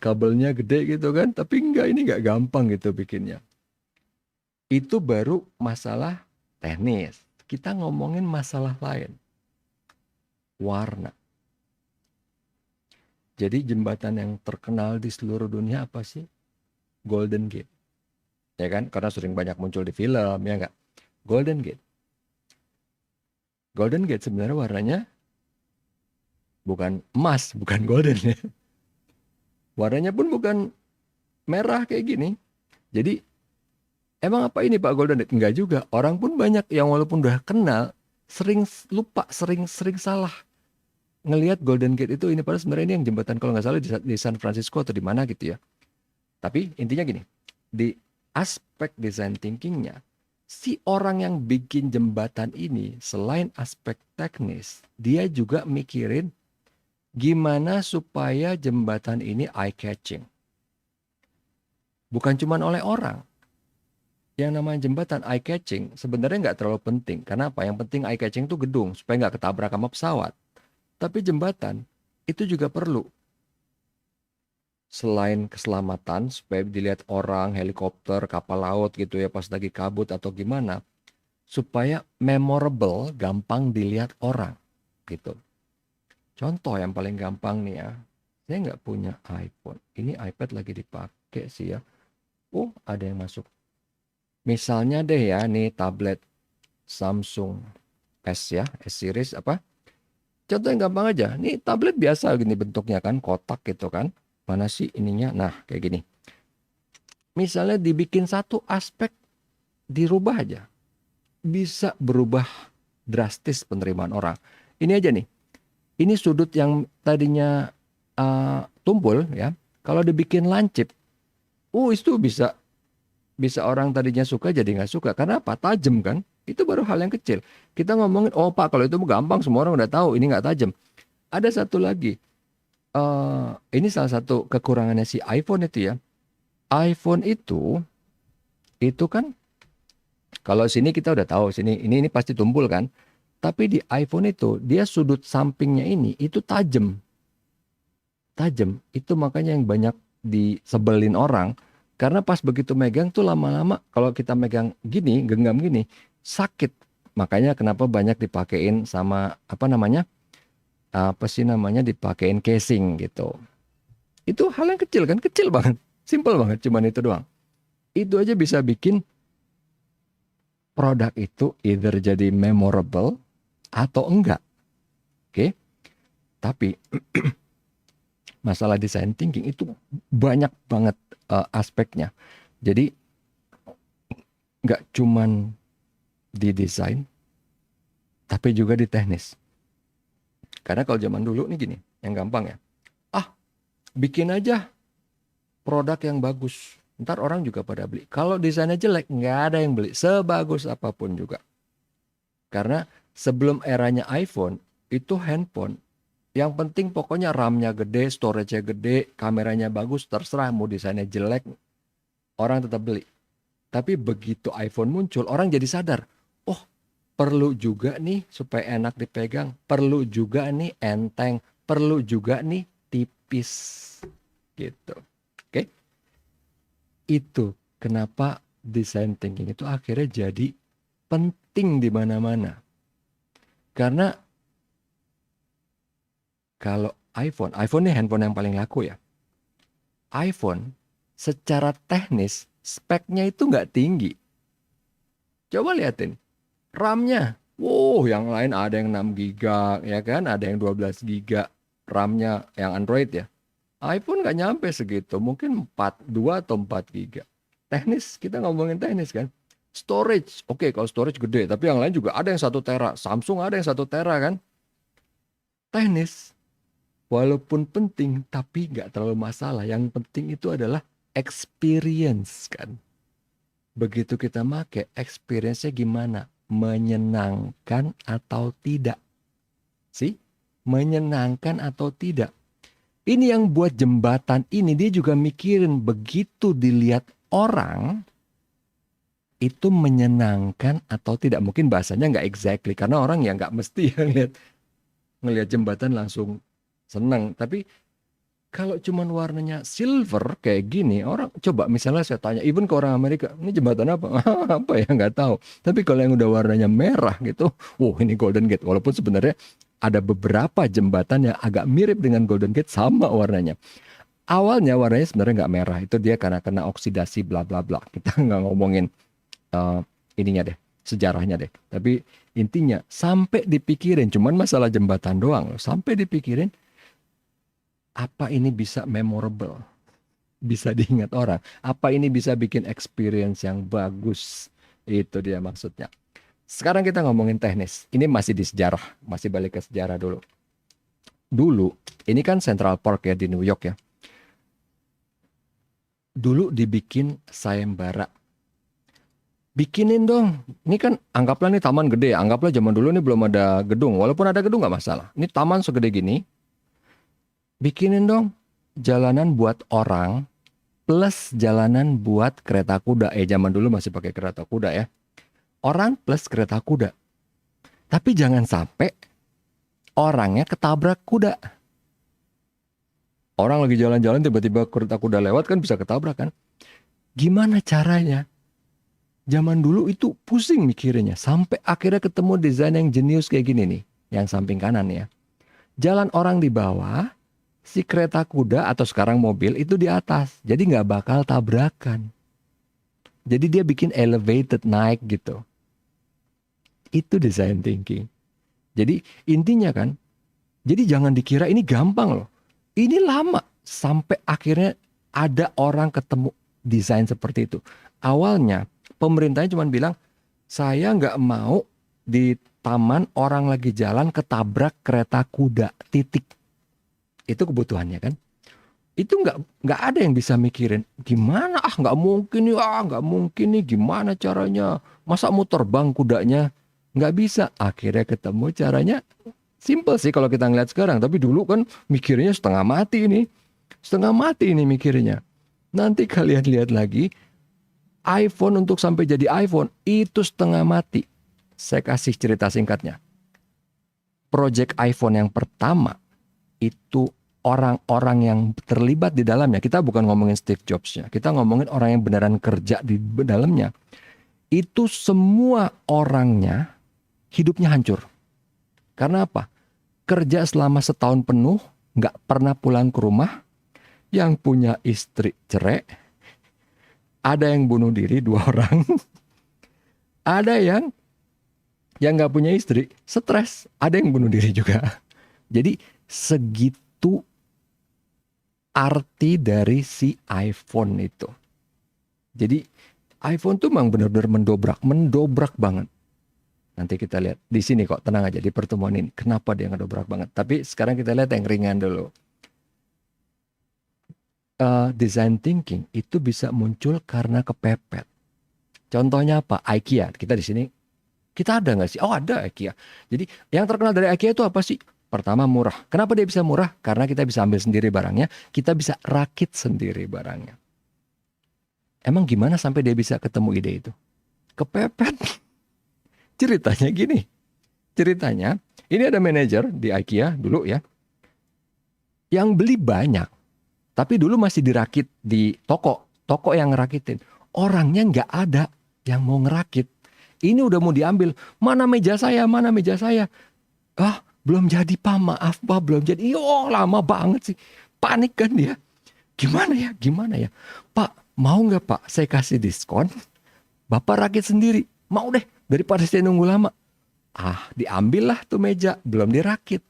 kabelnya gede gitu kan. Tapi ini nggak gampang gitu bikinnya. Itu baru masalah teknis. Kita ngomongin masalah lain. Warna. Jadi jembatan yang terkenal di seluruh dunia apa sih? Golden Gate. Ya kan? Karena sering banyak muncul di film, ya nggak? Golden Gate. Golden Gate sebenarnya warnanya bukan emas, bukan golden ya. Warnanya pun bukan merah kayak gini. Jadi emang apa ini Pak Golden Gate? Enggak juga. Orang pun banyak yang walaupun udah kenal sering lupa, sering salah ngelihat Golden Gate itu ini, padahal sebenarnya ini yang jembatan kalau nggak salah di San Francisco atau di mana gitu ya. Tapi intinya gini, di aspek design thinkingnya, si orang yang bikin jembatan ini selain aspek teknis, dia juga mikirin gimana supaya jembatan ini eye catching. Bukan cuma oleh orang. Yang namanya jembatan eye catching sebenarnya nggak terlalu penting. Karena apa? Yang penting eye catching itu gedung supaya nggak ketabrak sama pesawat. Tapi jembatan itu juga perlu. Selain keselamatan supaya dilihat orang, helikopter, kapal laut gitu ya pas lagi kabut atau gimana. Supaya memorable, gampang dilihat orang gitu. Contoh yang paling gampang nih ya. Saya nggak punya iPhone. Ini iPad lagi dipakai sih ya. Ada yang masuk. Misalnya deh ya, nih tablet Samsung S ya, S series apa? Contoh yang gampang aja. Nih tablet biasa gini bentuknya kan, kotak gitu kan. Mana sih ininya? Nah, kayak gini. Misalnya dibikin satu aspek, dirubah aja. Bisa berubah drastis penerimaan orang. Ini aja nih. Ini sudut yang tadinya tumpul ya. Kalau dibikin lancip, itu bisa orang tadinya suka jadi nggak suka. Karena apa? Tajam kan? Itu baru hal yang kecil. Kita ngomongin, Pak kalau itu gampang semua orang udah tahu ini nggak tajam. Ada satu lagi. Ini salah satu kekurangannya si iPhone itu ya. iPhone itu kan kalau sini kita udah tahu sini ini pasti tumpul kan. Tapi di iPhone itu dia sudut sampingnya ini itu tajam. Tajam. Itu makanya yang banyak disebelin orang. Karena pas begitu megang tuh lama-lama kalau kita megang gini, genggam gini, sakit. Makanya kenapa banyak dipakein sama dipakein casing gitu. Itu hal yang kecil kan, kecil banget. Simple banget, cuman itu doang. Itu aja bisa bikin produk itu either jadi memorable atau enggak. Oke. Tapi masalah design thinking itu banyak banget aspeknya. Jadi nggak cuman di desain, tapi juga di teknis. Karena kalau zaman dulu nih gini, yang gampang ya. Bikin aja produk yang bagus. Ntar orang juga pada beli. Kalau desainnya jelek, nggak ada yang beli. Sebagus apapun juga. Karena sebelum eranya iPhone, itu handphone. Yang penting pokoknya RAM-nya gede, storage-nya gede, kameranya bagus, terserah mau desainnya jelek, orang tetap beli. Tapi begitu iPhone muncul, orang jadi sadar, oh perlu juga nih supaya enak dipegang, perlu juga nih enteng, perlu juga nih tipis gitu. Oke. Itu kenapa design thinking itu akhirnya jadi penting di mana-mana. Karena kalau iPhone ini handphone yang paling laku ya. iPhone secara teknis speknya itu nggak tinggi. Coba liatin RAM-nya. Wow, yang lain ada yang 6 giga ya kan, ada yang 12 giga. RAM-nya yang Android ya. iPhone nggak nyampe segitu, mungkin 2 atau 4 giga. Teknis, kita ngomongin teknis kan. Storage, oke kalau storage gede, tapi yang lain juga ada yang 1 tera. Samsung ada yang 1 tera kan. Teknis, walaupun penting, tapi nggak terlalu masalah. Yang penting itu adalah experience kan. Begitu kita make, experience-nya gimana? Menyenangkan atau tidak? Sih? Menyenangkan atau tidak. Ini yang buat jembatan ini dia juga mikirin begitu dilihat orang itu menyenangkan atau tidak. Mungkin bahasanya nggak exactly karena orang ya nggak mesti yang ngelihat jembatan langsung senang. Tapi kalau cuman warnanya silver kayak gini, orang coba misalnya saya tanya, even ke orang Amerika, ini jembatan apa? Apa ya nggak tahu. Tapi kalau yang udah warnanya merah gitu, ini Golden Gate. Walaupun sebenarnya ada beberapa jembatan yang agak mirip dengan Golden Gate sama warnanya. Awalnya warnanya sebenarnya nggak merah, itu dia karena kena oksidasi bla bla bla. Kita nggak ngomongin ininya deh, sejarahnya deh. Tapi intinya sampai dipikirin, cuman masalah jembatan doang loh. Sampai dipikirin apa ini bisa memorable, bisa diingat orang, apa ini bisa bikin experience yang bagus. Itu dia maksudnya. Sekarang kita ngomongin teknis. Ini masih di sejarah, masih balik ke sejarah dulu. Dulu, ini kan Central Park ya di New York ya. Dulu dibikin sayembara. Bikinin dong. Ini kan anggaplah nih taman gede. Anggaplah zaman dulu nih belum ada gedung. Walaupun ada gedung nggak masalah. Ini taman segede gini. Bikinin dong jalanan buat orang plus jalanan buat kereta kuda. Zaman dulu masih pakai kereta kuda ya. Orang plus kereta kuda. Tapi jangan sampai orangnya ketabrak kuda. Orang lagi jalan-jalan tiba-tiba kereta kuda lewat kan bisa ketabrak kan. Gimana caranya? Zaman dulu itu pusing mikirinnya. Sampai akhirnya ketemu desain yang jenius kayak gini nih. Yang samping kanan ya. Jalan orang di bawah. Si kereta kuda atau sekarang mobil itu di atas. Jadi nggak bakal tabrakan. Jadi dia bikin elevated naik gitu. Itu design thinking. Jadi intinya kan. Jadi jangan dikira ini gampang loh. Ini lama. Sampai akhirnya ada orang ketemu desain seperti itu. Awalnya pemerintahnya cuma bilang. Saya nggak mau di taman orang lagi jalan ketabrak kereta kuda. Titik. Itu kebutuhannya kan. Itu nggak ada yang bisa mikirin gimana nggak mungkin nih nggak mungkin nih gimana caranya, masa mau terbang kudanya, nggak bisa. Akhirnya ketemu caranya. Simple sih kalau kita ngeliat sekarang, tapi dulu kan mikirnya setengah mati ini mikirnya. Nanti kalian lihat lagi iPhone untuk sampai jadi iPhone itu setengah mati. Saya kasih cerita singkatnya. Project iPhone yang pertama itu orang-orang yang terlibat di dalamnya. Kita bukan ngomongin Steve Jobs-nya. Kita ngomongin orang yang beneran kerja di dalamnya. Itu semua orangnya hidupnya hancur. Karena apa? Kerja selama setahun penuh, nggak pernah pulang ke rumah. Yang punya istri cerai. Ada yang bunuh diri 2 orang. Ada yang nggak punya istri, stres, ada yang bunuh diri juga. Jadi segitu arti dari si iPhone itu. Jadi iPhone tuh memang benar-benar mendobrak banget. Nanti kita lihat di sini kok, tenang aja di pertemuan ini. Kenapa dia ngedobrak banget? Tapi sekarang kita lihat yang ringan dulu. Design thinking itu bisa muncul karena kepepet. Contohnya apa? IKEA. Kita di sini, kita ada nggak sih? Oh ada IKEA. Jadi yang terkenal dari IKEA itu apa sih? Pertama murah. Kenapa dia bisa murah? Karena kita bisa ambil sendiri barangnya, kita bisa rakit sendiri barangnya. Emang gimana sampai dia bisa ketemu ide itu? Kepepet. Ceritanya gini. Ceritanya, ini ada manajer di IKEA dulu ya, yang beli banyak. Tapi dulu masih dirakit di toko yang ngerakitin. Orangnya nggak ada yang mau ngerakit. Ini udah mau diambil. Mana meja saya? Mana meja saya? Ah, belum jadi Pak, maaf Pak, belum jadi. Oh, lama banget sih. Panik kan dia. Gimana ya? Pak, mau nggak Pak? Saya kasih diskon. Bapak rakit sendiri. Mau deh, daripada saya nunggu lama. Ah, diambil lah tuh meja. Belum dirakit.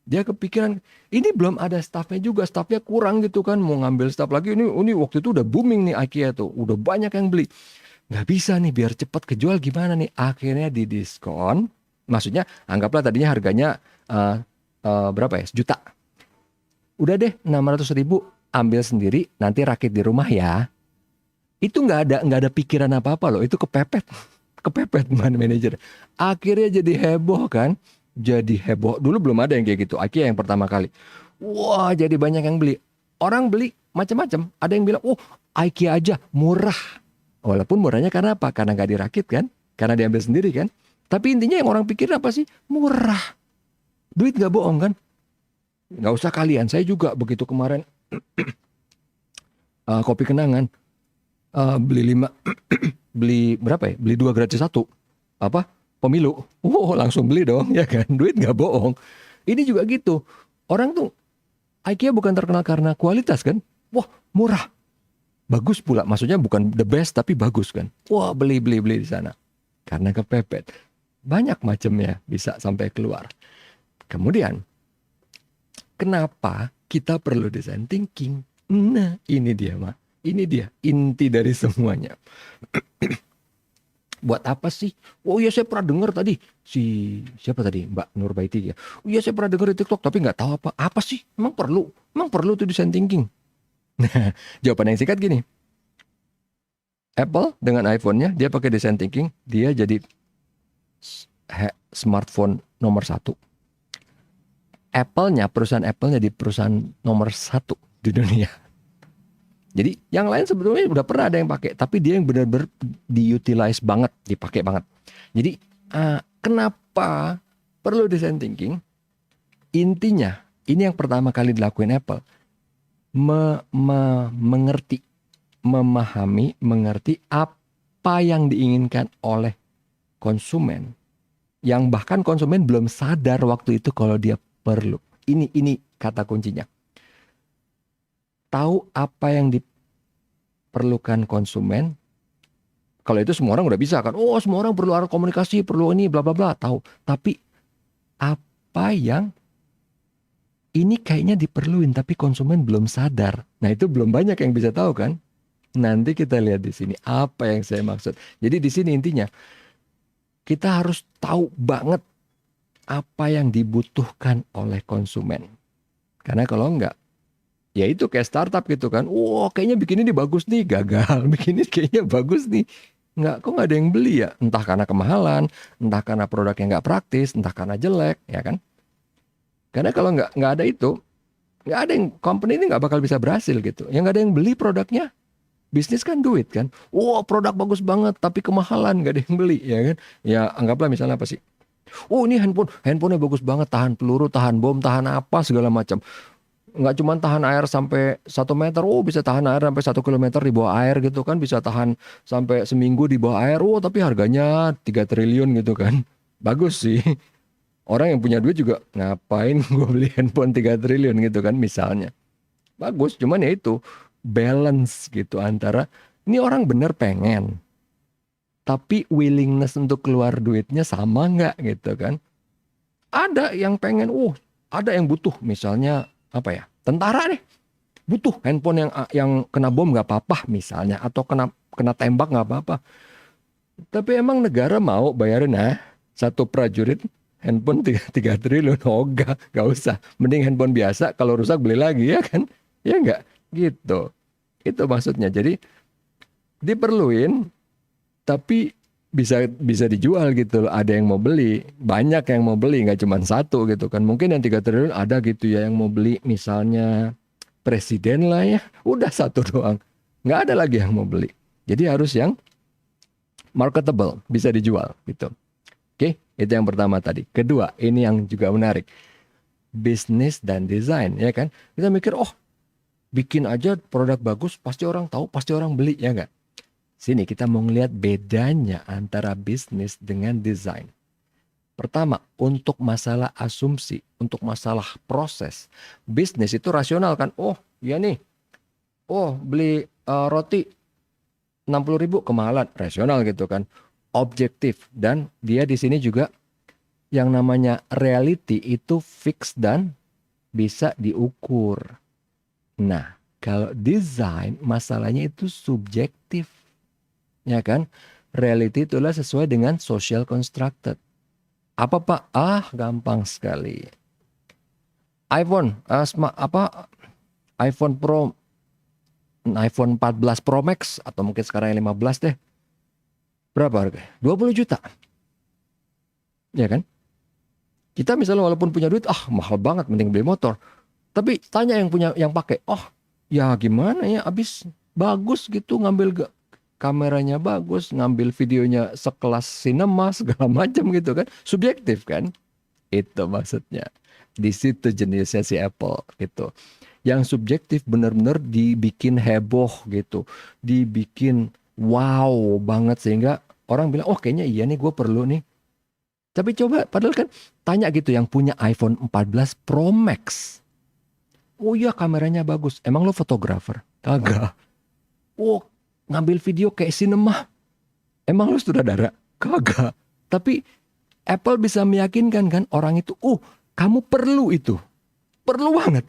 Dia kepikiran, ini belum ada staffnya juga, staffnya kurang gitu kan, mau ngambil staff lagi, ini waktu itu udah booming nih IKEA tuh, udah banyak yang beli. Nggak bisa nih, biar cepat kejual gimana nih, akhirnya didiskon, maksudnya anggaplah tadinya harganya berapa ya, 1 juta. Udah deh 600.000, ambil sendiri, nanti rakit di rumah ya. Itu nggak ada pikiran apa-apa loh, itu kepepet manajer. Akhirnya jadi heboh kan. Jadi heboh. Dulu belum ada yang kayak gitu. IKEA yang pertama kali. Wah, jadi banyak yang beli. Orang beli macam-macam. Ada yang bilang, oh IKEA aja murah. Walaupun murahnya karena apa? Karena nggak dirakit kan? Karena diambil sendiri kan? Tapi intinya yang orang pikir apa sih? Murah. Duit nggak bohong kan? Nggak usah kalian. Saya juga begitu kemarin kopi kenangan. Beli 5 beli berapa ya? Beli 2 gratis 1. Apa? Pemilu, langsung beli dong, ya kan? Duit nggak bohong. Ini juga gitu. Orang tuh IKEA bukan terkenal karena kualitas kan? Wah, murah, bagus pula. Maksudnya bukan the best tapi bagus kan? Wah, beli di sana. Karena kepepet. Banyak macamnya bisa sampai keluar. Kemudian, kenapa kita perlu design thinking? Nah, ini dia, Mak. Ini dia inti dari semuanya. Buat apa sih? Oh iya saya pernah dengar tadi siapa tadi, Mbak Nurbaiti ya. Oh iya saya pernah dengar di TikTok tapi nggak tahu apa sih. Emang perlu tuh design thinking. Nah, jawaban yang singkat gini. Apple dengan iPhone-nya dia pakai design thinking, dia jadi smartphone nomor 1. Perusahaan Apple-nya di perusahaan nomor 1 di dunia. Jadi yang lain sebetulnya udah pernah ada yang pakai, tapi dia yang benar-benar diutilize banget, dipakai banget. Jadi kenapa perlu design thinking? Intinya, ini yang pertama kali dilakuin Apple, mengerti apa yang diinginkan oleh konsumen, yang bahkan konsumen belum sadar waktu itu kalau dia perlu. Ini kata kuncinya. Tahu apa yang diperlukan konsumen. Kalau itu semua orang udah bisa kan. Oh, semua orang perlu alat komunikasi, perlu ini bla bla bla, tahu. Tapi apa yang ini kayaknya diperluin tapi konsumen belum sadar. Nah, itu belum banyak yang bisa tahu kan? Nanti kita lihat di sini apa yang saya maksud. Jadi di sini intinya kita harus tahu banget apa yang dibutuhkan oleh konsumen. Karena kalau enggak, ya itu kayak startup gitu kan. Wah, kayaknya bikin ini bagus nih, gagal. Bikin ini kayaknya bagus nih. Kok nggak ada yang beli ya? Entah karena kemahalan, entah karena produknya nggak praktis, entah karena jelek, ya kan? Karena kalau nggak ada itu, nggak ada yang company ini nggak bakal bisa berhasil gitu. Yang nggak ada yang beli produknya, bisnis kan duit kan. Wah, produk bagus banget, tapi kemahalan, nggak ada yang beli, ya kan? Ya anggaplah misalnya apa sih? Oh, ini handphonenya bagus banget, tahan peluru, tahan bom, tahan apa segala macam. Nggak cuma tahan air sampai 1 meter, bisa tahan air sampai 1 kilometer di bawah air gitu kan, bisa tahan sampai seminggu di bawah air, tapi harganya 3 triliun gitu kan. Bagus sih. Orang yang punya duit juga ngapain gue beli handphone 3 triliun gitu kan misalnya. Bagus, cuman ya itu balance gitu antara ini orang bener pengen, tapi willingness untuk keluar duitnya sama nggak gitu kan? Ada yang pengen, ada yang butuh, misalnya apa ya, tentara deh, butuh handphone yang kena bom nggak apa-apa misalnya, atau kena tembak nggak apa-apa. Tapi emang negara mau bayarin satu prajurit handphone 3 triliun? Oh nggak usah. Mending handphone biasa, kalau rusak beli lagi ya kan? Ya nggak gitu. Itu maksudnya. Jadi diperluin, tapi bisa dijual gitu loh. Ada yang mau beli, banyak yang mau beli, nggak cuma satu gitu kan. Mungkin yang 3 triliun ada gitu ya yang mau beli, misalnya presiden lah ya, udah satu doang, nggak ada lagi yang mau beli. Jadi harus yang marketable, bisa dijual gitu. Oke, itu yang pertama tadi. Kedua, ini yang juga menarik, bisnis dan desain, ya kan? Kita mikir, bikin aja produk bagus, pasti orang tahu, pasti orang beli, ya nggak? Sini kita mau ngeliat bedanya antara bisnis dengan desain. Pertama, untuk masalah asumsi, untuk masalah proses, bisnis itu rasional kan? Ya nih, beli roti 60.000 kemahalan, rasional gitu kan? Objektif, dan dia di sini juga yang namanya reality itu fix dan bisa diukur. Nah, kalau desain masalahnya itu subjektif, ya kan? Reality itulah sesuai dengan social constructed. Apa Pak? Gampang sekali. iPhone, iPhone Pro, iPhone 14 Pro Max, atau mungkin sekarang yang 15 deh. Berapa harganya? 20 juta. Ya kan? Kita misalnya walaupun punya duit, mahal banget, mending beli motor. Tapi tanya yang pakai, ya gimana ya, abis bagus gitu, ngambil kameranya bagus, ngambil videonya sekelas sinema segala macam gitu kan, subjektif kan? Itu maksudnya. Di situ jenisnya si Apple gitu. Yang subjektif benar-benar dibikin heboh gitu, dibikin wow banget sehingga orang bilang, kayaknya iya nih, gue perlu nih. Tapi coba, padahal kan tanya gitu yang punya iPhone 14 Pro Max. Iya kameranya bagus. Emang lo fotografer? Kagak. Ngambil video kayak sinema. Emang lu sutradara? Kagak. Tapi Apple bisa meyakinkan kan orang itu, kamu perlu itu. Perlu banget.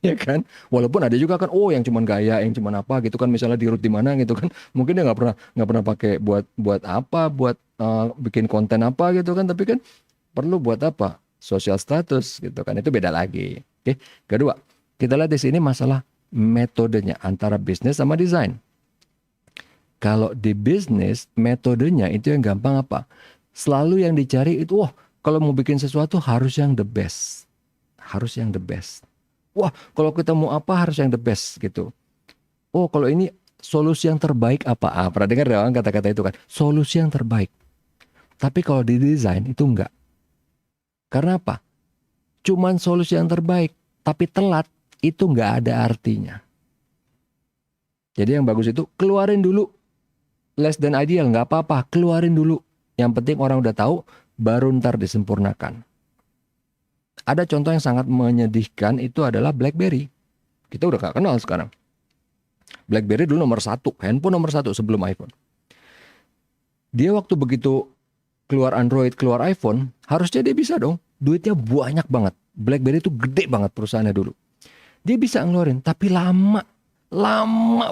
Ya kan? Walaupun ada juga kan, yang cuman gaya, yang cuman apa gitu kan, misalnya di root di mana gitu kan. Mungkin dia nggak pernah pakai buat apa, buat bikin konten apa gitu kan, tapi kan perlu buat apa? Social status gitu kan. Itu beda lagi. Oke. Kedua, kita lihat di sini masalah metodenya antara bisnis sama desain. Kalau di bisnis, metodenya itu yang gampang apa? Selalu yang dicari itu, kalau mau bikin sesuatu harus yang the best. Harus yang the best. Kalau kita mau apa harus yang the best gitu. Kalau ini solusi yang terbaik apa? Pernah dengar ya kata-kata itu kan? Solusi yang terbaik. Tapi kalau di desain itu enggak. Karena apa? Cuman solusi yang terbaik, tapi telat, itu enggak ada artinya. Jadi yang bagus itu keluarin dulu. Less than ideal, nggak apa-apa, keluarin dulu. Yang penting orang udah tahu, baru ntar disempurnakan. Ada contoh yang sangat menyedihkan, itu adalah BlackBerry. Kita udah gak kenal sekarang. BlackBerry dulu nomor 1, handphone nomor 1 sebelum iPhone. Dia waktu begitu keluar Android, keluar iPhone, harusnya dia bisa dong. Duitnya banyak banget. BlackBerry itu gede banget perusahaannya dulu. Dia bisa ngeluarin, tapi lama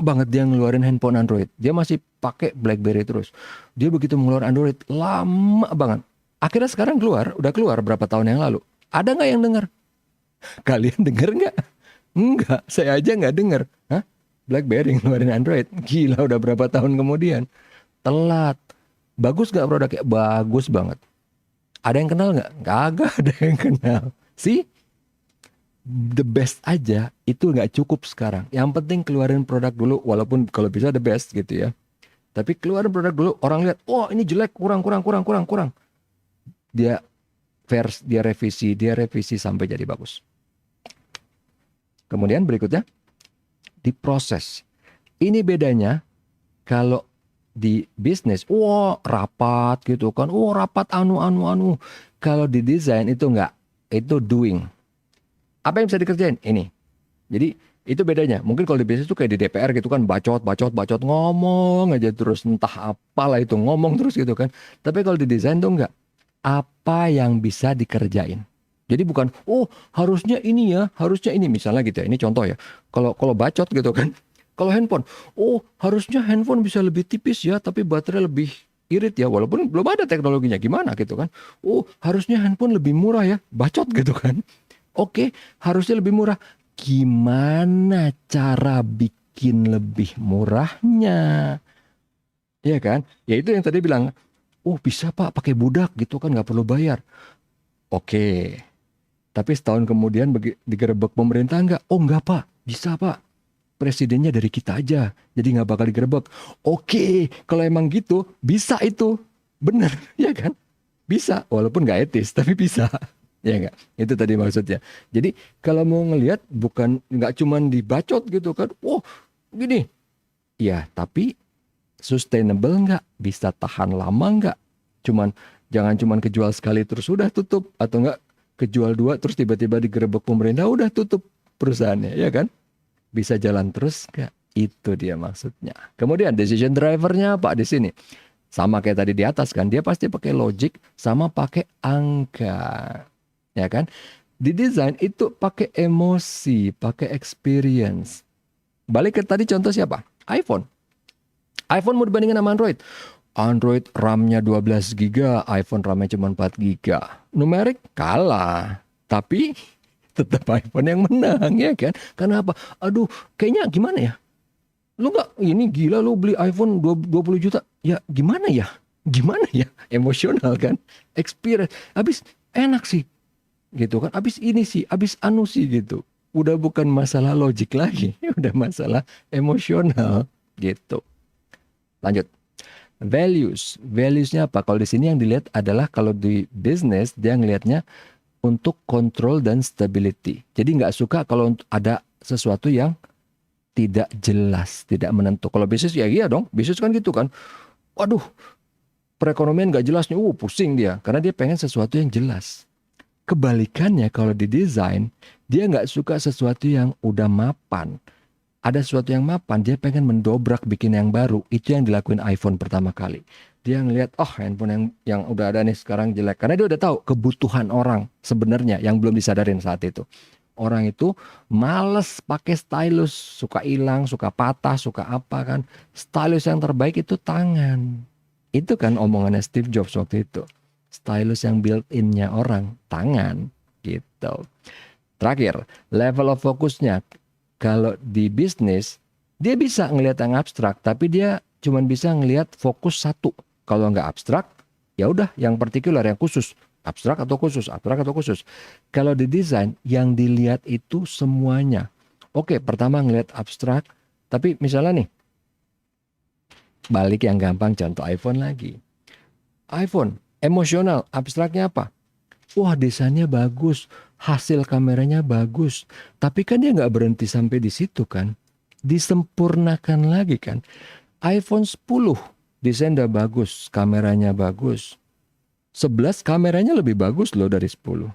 banget dia ngeluarin handphone Android. Dia masih pakai BlackBerry terus. Dia begitu mengeluarkan Android, lama banget. Akhirnya sekarang udah keluar berapa tahun yang lalu. Ada nggak yang dengar? Kalian dengar nggak? Enggak, saya aja nggak dengar. BlackBerry ngeluarin Android, gila udah berapa tahun kemudian. Telat. Bagus nggak produknya? Bagus banget. Ada yang kenal nggak? Kagak ada yang kenal. See? The best aja itu nggak cukup sekarang. Yang penting keluarin produk dulu, walaupun kalau bisa the best gitu ya. Tapi keluarin produk dulu, orang lihat, ini jelek, kurang. Dia revisi sampai jadi bagus. Kemudian berikutnya diproses. Ini bedanya kalau di bisnis, rapat gitu kan, rapat anu. Kalau di desain itu enggak, itu doing. Apa yang bisa dikerjain? Ini. Jadi Itu bedanya. Mungkin kalau di bisnis tuh kayak di DPR gitu kan, bacot, bacot, bacot, ngomong aja terus, entah apalah itu, ngomong terus gitu kan. Tapi kalau di desain tuh enggak. Apa yang bisa dikerjain. Jadi bukan, oh harusnya ini ya, harusnya ini. Misalnya gitu ya, ini contoh ya. Kalau kalau bacot gitu kan. Kalau handphone, oh harusnya handphone bisa lebih tipis ya, tapi baterai lebih irit ya, walaupun belum ada teknologinya gimana gitu kan. Oh harusnya handphone lebih murah ya, bacot gitu kan. Oke, harusnya lebih murah. Gimana cara bikin lebih murahnya? Iya kan? Ya itu yang tadi bilang, oh bisa pak pakai budak gitu kan nggak perlu bayar. Oke, tapi setahun kemudian digerebek pemerintah nggak? Oh nggak pak, bisa pak. Presidennya dari kita aja, jadi nggak bakal digerebek. Oke, kalau emang gitu, bisa itu. Bener, ya kan? Bisa, walaupun nggak etis, tapi bisa. Ya nggak? Itu tadi maksudnya. Jadi kalau mau ngelihat bukan nggak cuman dibacot gitu kan. Oh gini. Ya tapi sustainable nggak? Bisa tahan lama nggak? Jangan cuman kejual sekali terus udah tutup. Atau nggak kejual dua terus tiba-tiba digerebek pemerintah udah tutup perusahaannya. Ya kan? Bisa jalan terus nggak? Itu dia maksudnya. Kemudian decision drivernya apa di sini? Sama kayak tadi di atas kan. Dia pasti pakai logic sama pakai angka. Ya kan? Di desain itu pakai emosi, pakai experience. Balik ke tadi contoh siapa? iPhone. iPhone mau dibandingin sama Android. Android RAM-nya 12 GB, iPhone RAM-nya cuma 4 GB. Numerik kalah. Tapi tetap iPhone yang menang ya kan? Karena apa? Aduh, kayaknya gimana ya? Lu nggak ini gila lu beli iPhone 20 juta. Ya gimana ya? Gimana ya? Emosional kan? Experience. Habis enak sih. Gitu kan, abis ini sih, abis anu sih gitu, udah bukan masalah logik lagi, udah masalah emosional gitu. Lanjut, valuesnya apa? Kalau di sini yang dilihat adalah kalau di bisnis dia ngelihatnya untuk control dan stability. Jadi nggak suka kalau ada sesuatu yang tidak jelas, tidak menentu. Kalau bisnis ya iya dong, bisnis kan gitu kan. Waduh, perekonomian nggak jelas nih, pusing dia, karena dia pengen sesuatu yang jelas. Kebalikannya kalau di desain, dia nggak suka sesuatu yang udah mapan. Ada sesuatu yang mapan, dia pengen mendobrak bikin yang baru. Itu yang dilakuin iPhone pertama kali. Dia ngelihat, oh handphone yang udah ada nih sekarang jelek. Karena dia udah tahu kebutuhan orang sebenarnya yang belum disadarin saat itu. Orang itu males pakai stylus, suka hilang, suka patah, suka apa kan. Stylus yang terbaik itu tangan. Itu kan omongannya Steve Jobs waktu itu. Stylus yang built-in-nya orang, tangan, gitu. Terakhir, level of fokusnya. Kalau di bisnis, dia bisa ngelihat yang abstrak, tapi dia cuma bisa ngelihat fokus satu. Kalau nggak abstrak, ya udah yang partikular, yang khusus. Abstrak atau khusus, abstrak atau khusus. Kalau di desain, yang dilihat itu semuanya. Oke, pertama ngelihat abstrak, tapi misalnya nih, balik yang gampang, contoh iPhone lagi. iPhone, emosional, abstraknya apa? Wah desainnya bagus, hasil kameranya bagus. Tapi kan dia nggak berhenti sampai di situ kan. Disempurnakan lagi kan. iPhone 10, desain udah bagus, kameranya bagus. 11 kameranya lebih bagus loh dari 10.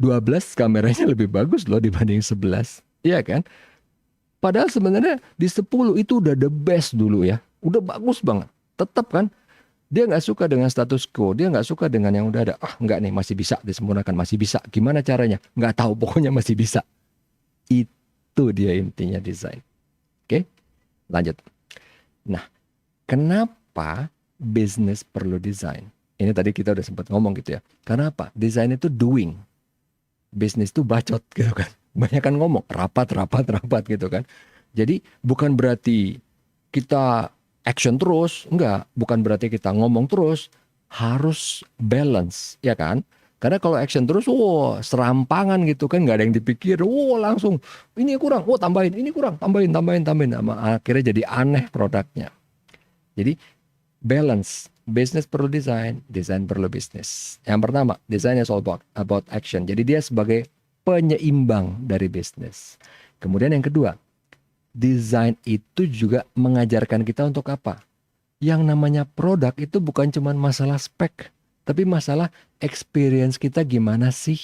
12 kameranya lebih bagus loh dibanding 11. Iya kan? Padahal sebenarnya di 10 itu udah the best dulu ya. Udah bagus banget. Tetap kan? Dia nggak suka dengan status quo, dia nggak suka dengan yang udah ada. Ah nggak nih, masih bisa disempurnakan, masih bisa. Gimana caranya? Nggak tahu, pokoknya masih bisa. Itu dia intinya desain. Oke, lanjut. Nah, kenapa bisnis perlu desain? Ini tadi kita udah sempat ngomong gitu ya. Karena apa? Desain itu doing. Bisnis itu bacot gitu kan. Banyak kan ngomong, rapat gitu kan. Jadi bukan berarti kita action terus, enggak. Bukan berarti kita ngomong terus, harus balance, ya kan? Karena kalau action terus, serampangan gitu kan, nggak ada yang dipikir, langsung ini kurang, tambahin, ini kurang, tambahin. Akhirnya jadi aneh produknya. Jadi balance, business perlu desain perlu bisnis. Yang pertama, desain is all about action. Jadi dia sebagai penyeimbang dari bisnis. Kemudian yang kedua, desain itu juga mengajarkan kita untuk apa? Yang namanya produk itu bukan cuma masalah spek, tapi masalah experience kita gimana sih?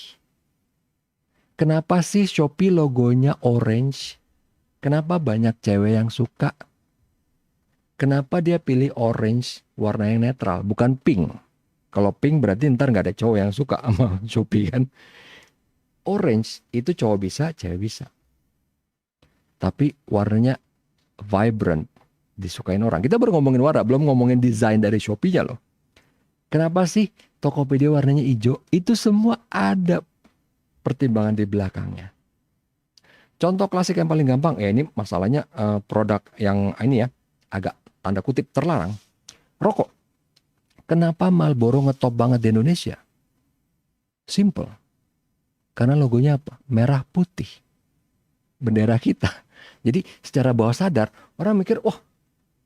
Kenapa sih Shopee logonya orange? Kenapa banyak cewek yang suka? Kenapa dia pilih orange, warna yang netral, bukan pink? Kalau pink berarti ntar nggak ada cowok yang suka sama Shopee kan. Orange itu cowok bisa, cewek bisa. Tapi warnanya vibrant, disukain orang. Kita baru ngomongin warna, belum ngomongin desain dari Shopee-nya loh. Kenapa sih Tokopedia warnanya hijau? Itu semua ada pertimbangan di belakangnya. Contoh klasik yang paling gampang, ini masalahnya produk yang ini ya, agak tanda kutip terlarang. Rokok. Kenapa Marlboro ngetop banget di Indonesia? Simple. Karena logonya apa? Merah putih. Bendera kita. Jadi secara bawah sadar, orang mikir, wah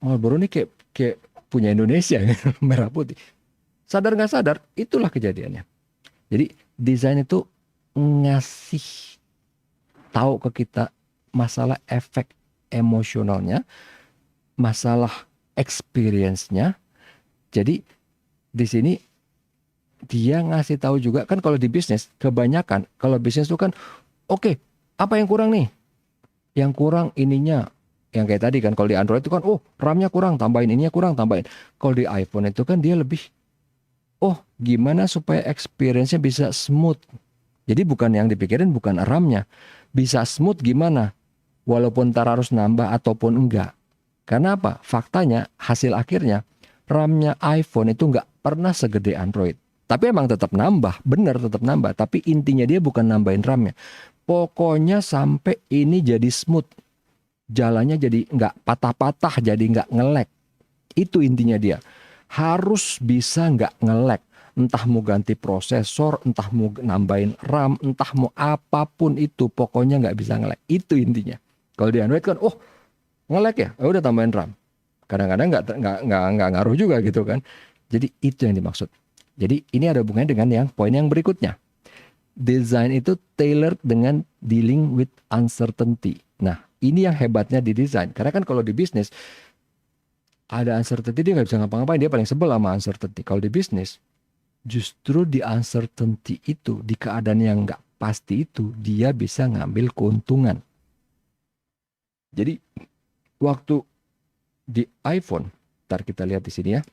Marlboro ini kayak punya Indonesia, merah putih. Sadar nggak sadar, itulah kejadiannya. Jadi desain itu ngasih tahu ke kita masalah efek emosionalnya, masalah experience-nya. Jadi di sini dia ngasih tahu juga kan, kalau di bisnis kebanyakan, kalau bisnis itu kan oke, apa yang kurang nih? Yang kurang ininya, yang kayak tadi kan, kalau di Android itu kan, oh RAM-nya kurang, tambahin ininya kurang, tambahin. Kalau di iPhone itu kan dia lebih, oh gimana supaya experience-nya bisa smooth. Jadi bukan yang dipikirin bukan RAM-nya, bisa smooth gimana, walaupun ntar harus nambah ataupun enggak. Karena apa? Faktanya hasil akhirnya RAM-nya iPhone itu enggak pernah segede Android. Tapi emang tetap nambah, bener tetap nambah. Tapi intinya dia bukan nambahin RAM-nya. Pokoknya sampai ini jadi smooth. Jalannya jadi nggak patah-patah, jadi nggak nge-lag. Itu intinya dia. Harus bisa nggak nge-lag. Entah mau ganti prosesor, entah mau nambahin RAM, entah mau apapun itu. Pokoknya nggak bisa nge-lag. Itu intinya. Kalau di Android kan, oh nge-lag ya? Udah tambahin RAM. Kadang-kadang nggak ngaruh juga gitu kan. Jadi itu yang dimaksud. Jadi ini ada hubungannya dengan yang poin yang berikutnya. Desain itu tailored dengan dealing with uncertainty. Nah, ini yang hebatnya di desain. Karena kan kalau di bisnis, ada uncertainty dia nggak bisa ngapa-ngapain. Dia paling sebel sama uncertainty. Kalau di bisnis, justru di uncertainty itu, di keadaan yang nggak pasti itu, dia bisa ngambil keuntungan. Jadi, waktu di iPhone, ntar kita lihat di sini ya.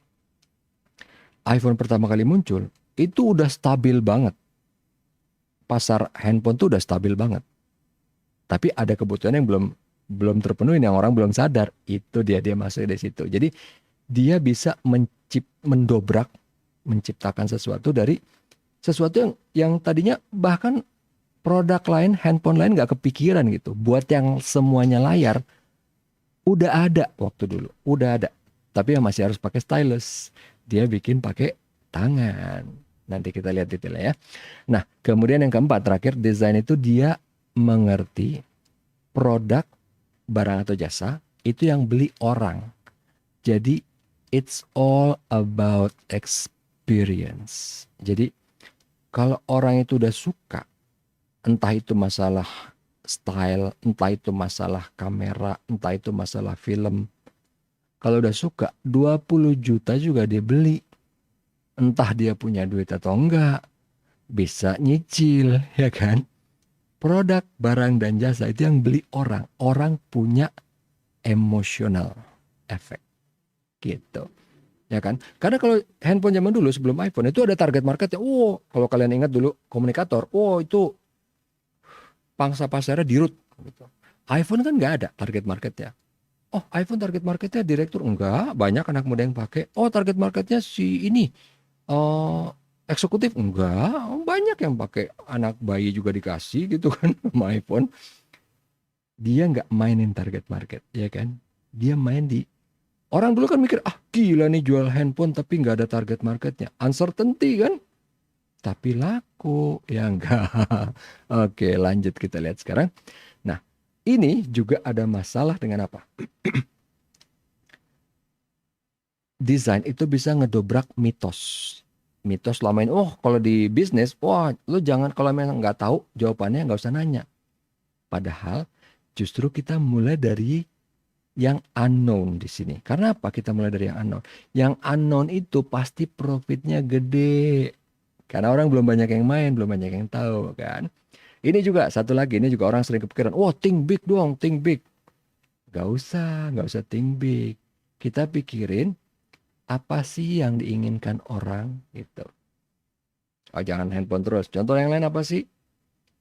iPhone pertama kali muncul, itu udah stabil banget. Pasar handphone tuh udah stabil banget. Tapi ada kebutuhan yang belum terpenuhi, yang orang belum sadar. Itu dia masuk di situ. Jadi dia bisa mendobrak, menciptakan sesuatu dari sesuatu yang tadinya bahkan produk lain, handphone lain nggak kepikiran gitu. Buat yang semuanya layar, udah ada waktu dulu, udah ada. Tapi yang masih harus pakai stylus. Dia bikin pakai tangan. Nanti kita lihat detailnya ya. Nah, kemudian yang keempat, terakhir, desain itu dia mengerti produk, barang atau jasa, itu yang beli orang. Jadi, it's all about experience. Jadi, kalau orang itu udah suka, entah itu masalah style, entah itu masalah kamera, entah itu masalah film. Kalau udah suka, 20 juta juga dia beli. Entah dia punya duit atau enggak, bisa nyicil, ya kan? Produk, barang, dan jasa itu yang beli orang. Orang punya emotional effect, gitu. Ya kan? Karena kalau handphone zaman dulu sebelum iPhone itu ada target marketnya. Oh, kalau kalian ingat dulu komunikator, oh itu pangsa pasarnya di root. Gitu. iPhone kan nggak ada target marketnya. Oh, iPhone target marketnya direktur, enggak. Banyak anak muda yang pakai. Oh, target marketnya si ini. Eksekutif, enggak. Banyak yang pakai, anak bayi juga dikasih gitu kan sama iPhone. Dia nggak mainin target market, ya kan? Dia main di, orang dulu kan mikir, ah gila nih jual handphone tapi nggak ada target marketnya. Uncertainty kan? Tapi laku, ya enggak. Oke, lanjut kita lihat sekarang. Nah, ini juga ada masalah dengan apa? Desain itu bisa ngedobrak mitos. Mitos selama ini, oh kalau di bisnis, wah lu jangan, kalau memang nggak tahu jawabannya nggak usah nanya. Padahal justru kita mulai dari yang unknown di sini. Karena apa kita mulai dari yang unknown? Yang unknown itu pasti profitnya gede. Karena orang belum banyak yang main, belum banyak yang tahu kan. Ini juga satu lagi, ini juga orang sering kepikiran, wah think big dong, think big. Nggak usah think big. Kita pikirin apa sih yang diinginkan orang gitu. Oh, jangan handphone terus. Contoh yang lain apa sih?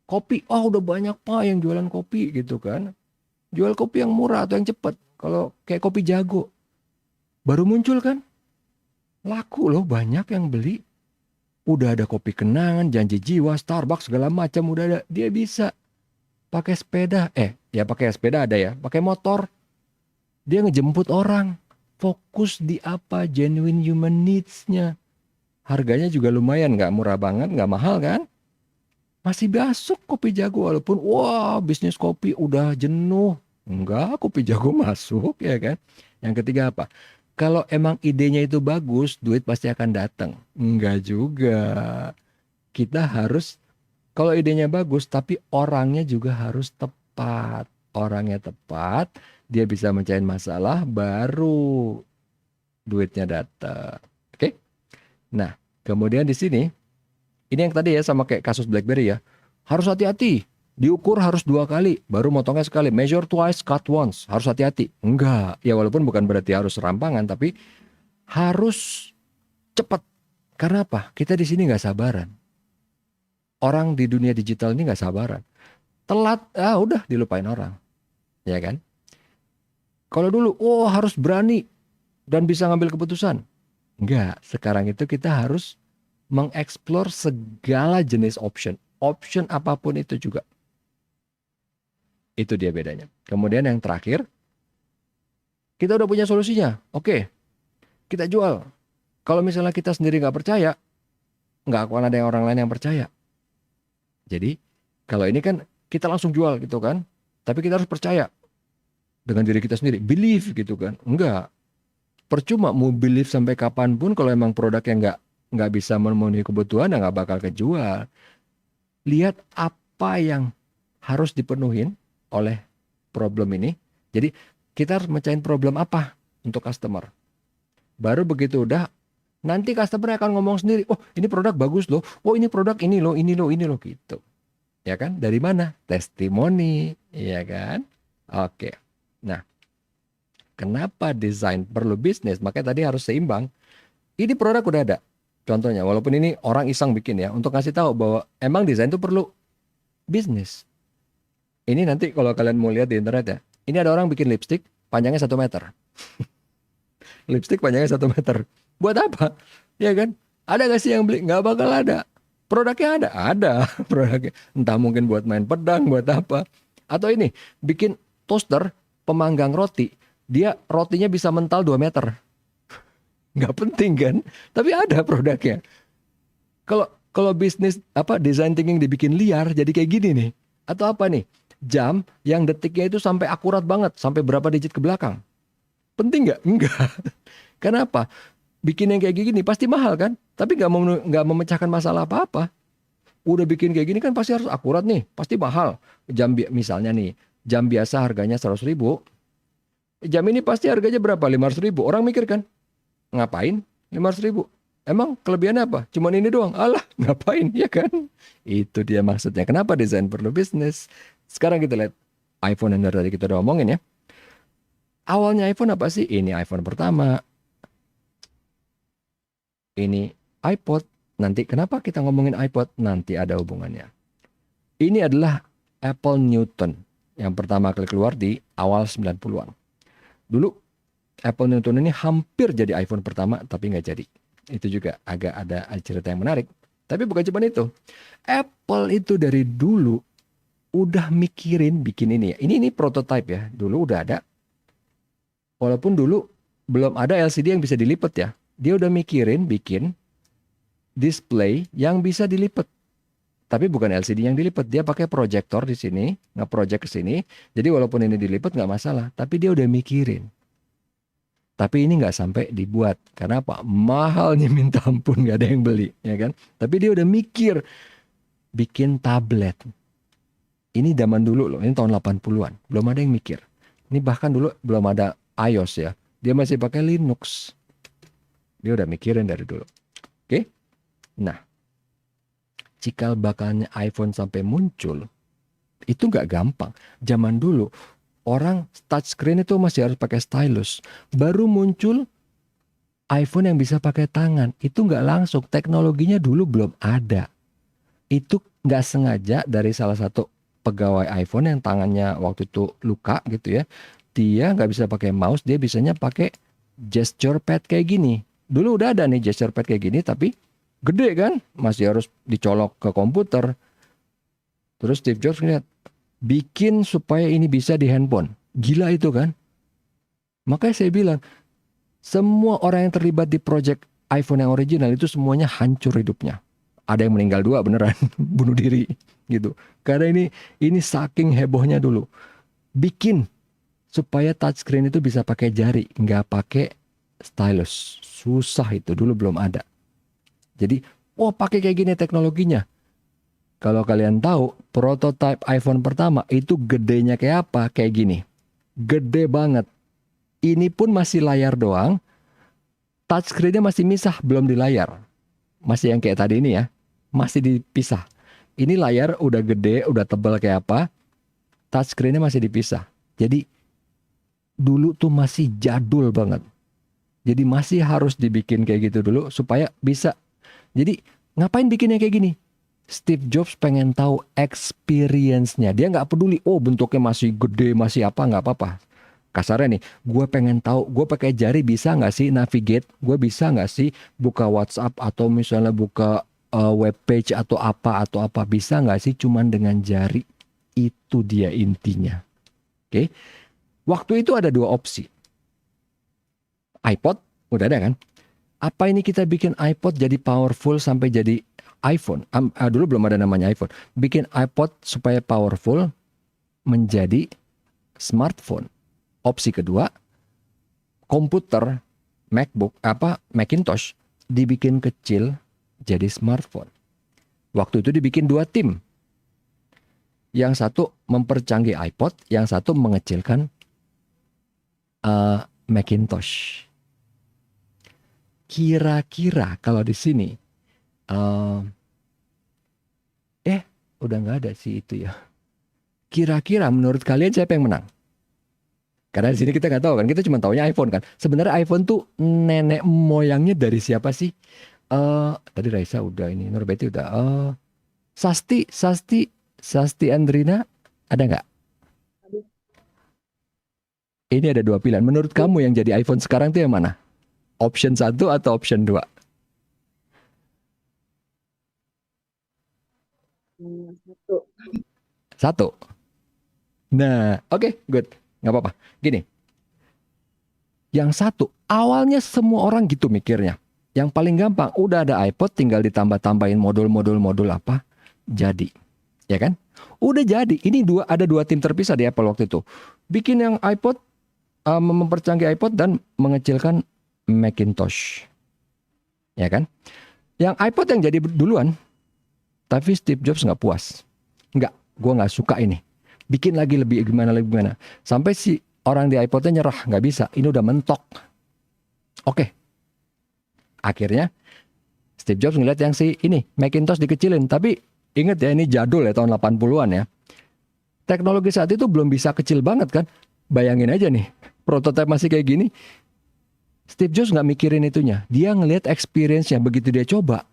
Kopi. Oh, udah banyak Pak yang jualan kopi gitu kan. Jual kopi yang murah atau yang cepat. Kalau kayak kopi jago. Baru muncul kan. Laku loh, banyak yang beli. Udah ada kopi kenangan, janji jiwa, Starbucks segala macam udah ada. Dia bisa pakai sepeda. Ya pakai sepeda ada ya. Pakai motor. Dia ngejemput orang. Fokus di apa? Genuine human needs-nya. Harganya juga lumayan, nggak murah banget, nggak mahal kan? Masih masuk kopi jago walaupun wah bisnis kopi udah jenuh. Enggak, kopi jago masuk ya kan. Yang ketiga apa? Kalau emang idenya itu bagus, duit pasti akan datang. Enggak juga. Kita harus, kalau idenya bagus tapi orangnya juga harus tepat. Orangnya tepat, dia bisa mecahin masalah, baru duitnya datang. Oke? Nah, kemudian di sini ini yang tadi ya sama kayak kasus BlackBerry ya. Harus hati-hati. Diukur harus 2 kali, baru motongnya sekali. Measure twice, cut once. Harus hati-hati. Enggak. Ya walaupun bukan berarti harus serampangan, tapi harus cepat. Karena apa? Kita di sini nggak sabaran. Orang di dunia digital ini nggak sabaran. Telat, udah dilupain orang. Ya kan? Kalau dulu, harus berani dan bisa ngambil keputusan. Enggak. Sekarang itu kita harus mengeksplor segala jenis option. Option apapun itu juga. Itu dia bedanya. Kemudian yang terakhir, kita udah punya solusinya. Oke, kita jual. Kalau misalnya kita sendiri nggak percaya, nggak akan ada yang orang lain yang percaya. Jadi, kalau ini kan kita langsung jual gitu kan. Tapi kita harus percaya dengan diri kita sendiri. Believe gitu kan. Enggak. Percuma mau believe sampai kapanpun kalau emang produknya nggak bisa memenuhi kebutuhan, nggak bakal kejual. Lihat apa yang harus dipenuhin oleh problem ini. Jadi kita harus mecahin problem apa untuk customer. Baru begitu udah, nanti customer akan ngomong sendiri, oh ini produk bagus loh, oh ini produk ini loh gitu. Ya kan? Dari mana? Testimoni, ya kan? Oke. Nah, kenapa desain perlu bisnis? Makanya tadi harus seimbang. Ini produk udah ada. Contohnya, walaupun ini orang iseng bikin ya, untuk ngasih tahu bahwa emang desain itu perlu bisnis. Ini nanti kalau kalian mau lihat di internet ya, ini ada orang bikin lipstick panjangnya 1 meter. Lipstick panjangnya 1 meter. Buat apa? Ya kan? Ada gak sih yang beli? Nggak bakal ada. Produknya ada? Ada produknya. Entah mungkin buat main pedang, buat apa. Atau ini, bikin toaster pemanggang roti. Dia rotinya bisa mental 2 meter. Nggak penting kan? Tapi ada produknya. Kalau bisnis design thinking dibikin liar jadi kayak gini nih. Atau apa nih? Jam yang detiknya itu sampai akurat banget, sampai berapa digit ke belakang. Penting nggak? Enggak. Kenapa? Bikin yang kayak gini pasti mahal kan? Tapi nggak memecahkan masalah apa-apa. Udah bikin kayak gini kan pasti harus akurat nih, pasti mahal. Misalnya nih, jam biasa harganya 100.000. Jam ini pasti harganya berapa? 500.000. Orang mikir kan? Ngapain 500.000? Emang kelebihannya apa? Cuman ini doang. Alah, ngapain ya kan? Itu dia maksudnya. Kenapa desain perlu bisnis? Sekarang kita lihat iPhone yang dari tadi kita udah omongin ya. Awalnya iPhone apa sih? Ini iPhone pertama. Ini iPod. Nanti kenapa kita ngomongin iPod? Nanti ada hubungannya. Ini adalah Apple Newton. Yang pertama kali keluar di awal 90-an. Dulu Apple Newton ini hampir jadi iPhone pertama tapi nggak jadi. Itu juga agak ada cerita yang menarik. Tapi bukan cuma itu. Apple itu dari dulu udah mikirin bikin ini ya. Ini prototype ya. Dulu udah ada. Walaupun dulu belum ada LCD yang bisa dilipat ya. Dia udah mikirin bikin display yang bisa dilipat. Tapi bukan LCD yang dilipat. Dia pakai proyektor di sini, nge-project ke sini. Jadi walaupun ini dilipat nggak masalah. Tapi dia udah mikirin. Tapi ini nggak sampai dibuat. Karena apa? Mahalnya minta ampun, nggak ada yang beli, ya kan? Tapi dia udah mikir bikin tablet. Ini zaman dulu loh, ini tahun 80-an. Belum ada yang mikir. Ini bahkan dulu belum ada iOS ya. Dia masih pakai Linux. Dia udah mikirin dari dulu. Oke? Nah, cikal bakalnya iPhone sampai muncul, itu nggak gampang. Zaman dulu, orang touchscreen itu masih harus pakai stylus. Baru muncul iPhone yang bisa pakai tangan. Itu nggak langsung, teknologinya dulu belum ada. Itu nggak sengaja dari salah satu pegawai iPhone yang tangannya waktu itu luka gitu ya. Dia nggak bisa pakai mouse, dia bisanya pakai gesture pad kayak gini. Dulu udah ada nih gesture pad kayak gini, tapi gede kan, masih harus dicolok ke komputer. Terus Steve Jobs ngeliat, bikin supaya ini bisa di handphone. Gila itu kan. Makanya saya bilang, semua orang yang terlibat di project iPhone yang original itu semuanya hancur hidupnya. Ada yang meninggal 2 beneran, bunuh diri gitu. Karena ini saking hebohnya dulu. Bikin supaya touchscreen itu bisa pakai jari, nggak pakai stylus. Susah itu, dulu belum ada. Jadi, pakai kayak gini teknologinya. Kalau kalian tahu, prototype iPhone pertama itu gedenya kayak apa? Kayak gini. Gede banget. Ini pun masih layar doang. Touchscreen-nya masih misah, belum di layar. Masih yang kayak tadi ini ya. Masih dipisah. Ini layar udah gede, udah tebal kayak apa. Touchscreen-nya masih dipisah. Jadi dulu tuh masih jadul banget. Jadi masih harus dibikin kayak gitu dulu supaya bisa. Jadi ngapain bikinnya kayak gini? Steve Jobs pengen tahu experience-nya. Dia nggak peduli, bentuknya masih gede, masih apa, nggak apa-apa. Kasarnya nih, gue pengen tahu, gue pakai jari bisa nggak sih navigate? Gue bisa nggak sih buka WhatsApp atau misalnya buka web page atau apa. Bisa nggak sih cuman dengan jari? Itu dia intinya. Oke. Waktu itu ada 2 opsi. iPod, udah ada kan? Apa ini kita bikin iPod jadi powerful sampai jadi iPhone? Dulu belum ada namanya iPhone. Bikin iPod supaya powerful menjadi smartphone. Opsi kedua, komputer MacBook Macintosh dibikin kecil jadi smartphone. Waktu itu dibikin 2 tim. Yang satu mempercanggih iPod, yang satu mengecilkan Macintosh. Kira-kira kalau di sini udah nggak ada sih itu ya. Kira-kira menurut kalian siapa yang menang? Karena di sini kita nggak tahu kan, kita cuma taunya iPhone kan. Sebenarnya iPhone tuh nenek moyangnya dari siapa sih? Tadi Raisa udah, ini Nurbeti udah. Sasti Andrina ada nggak? Ini ada 2 pilihan. Menurut kamu yang jadi iPhone sekarang tuh yang mana? Option 1 atau option 2? Satu. Nah, oke, good. Nggak apa-apa. Gini. Yang satu, awalnya semua orang gitu mikirnya. Yang paling gampang, udah ada iPod, tinggal ditambah-tambahin modul apa, jadi. Ya kan? Udah jadi. Ini ada 2 tim terpisah di Apple waktu itu. Bikin yang iPod, mempercanggih iPod dan mengecilkan Macintosh. Ya kan? Yang iPod yang jadi duluan, tapi Steve Jobs nggak puas. Gue nggak suka ini. Bikin lagi lebih gimana. Sampai si orang di iPod-nya nyerah, nggak bisa. Ini udah mentok. Oke. Akhirnya Steve Jobs ngeliat yang ini Macintosh dikecilin. Tapi inget ya, ini jadul ya, tahun 80-an ya. Teknologi saat itu belum bisa kecil banget kan. Bayangin aja nih, prototipe masih kayak gini. Steve Jobs nggak mikirin itunya. Dia ngeliat experience-nya begitu dia coba.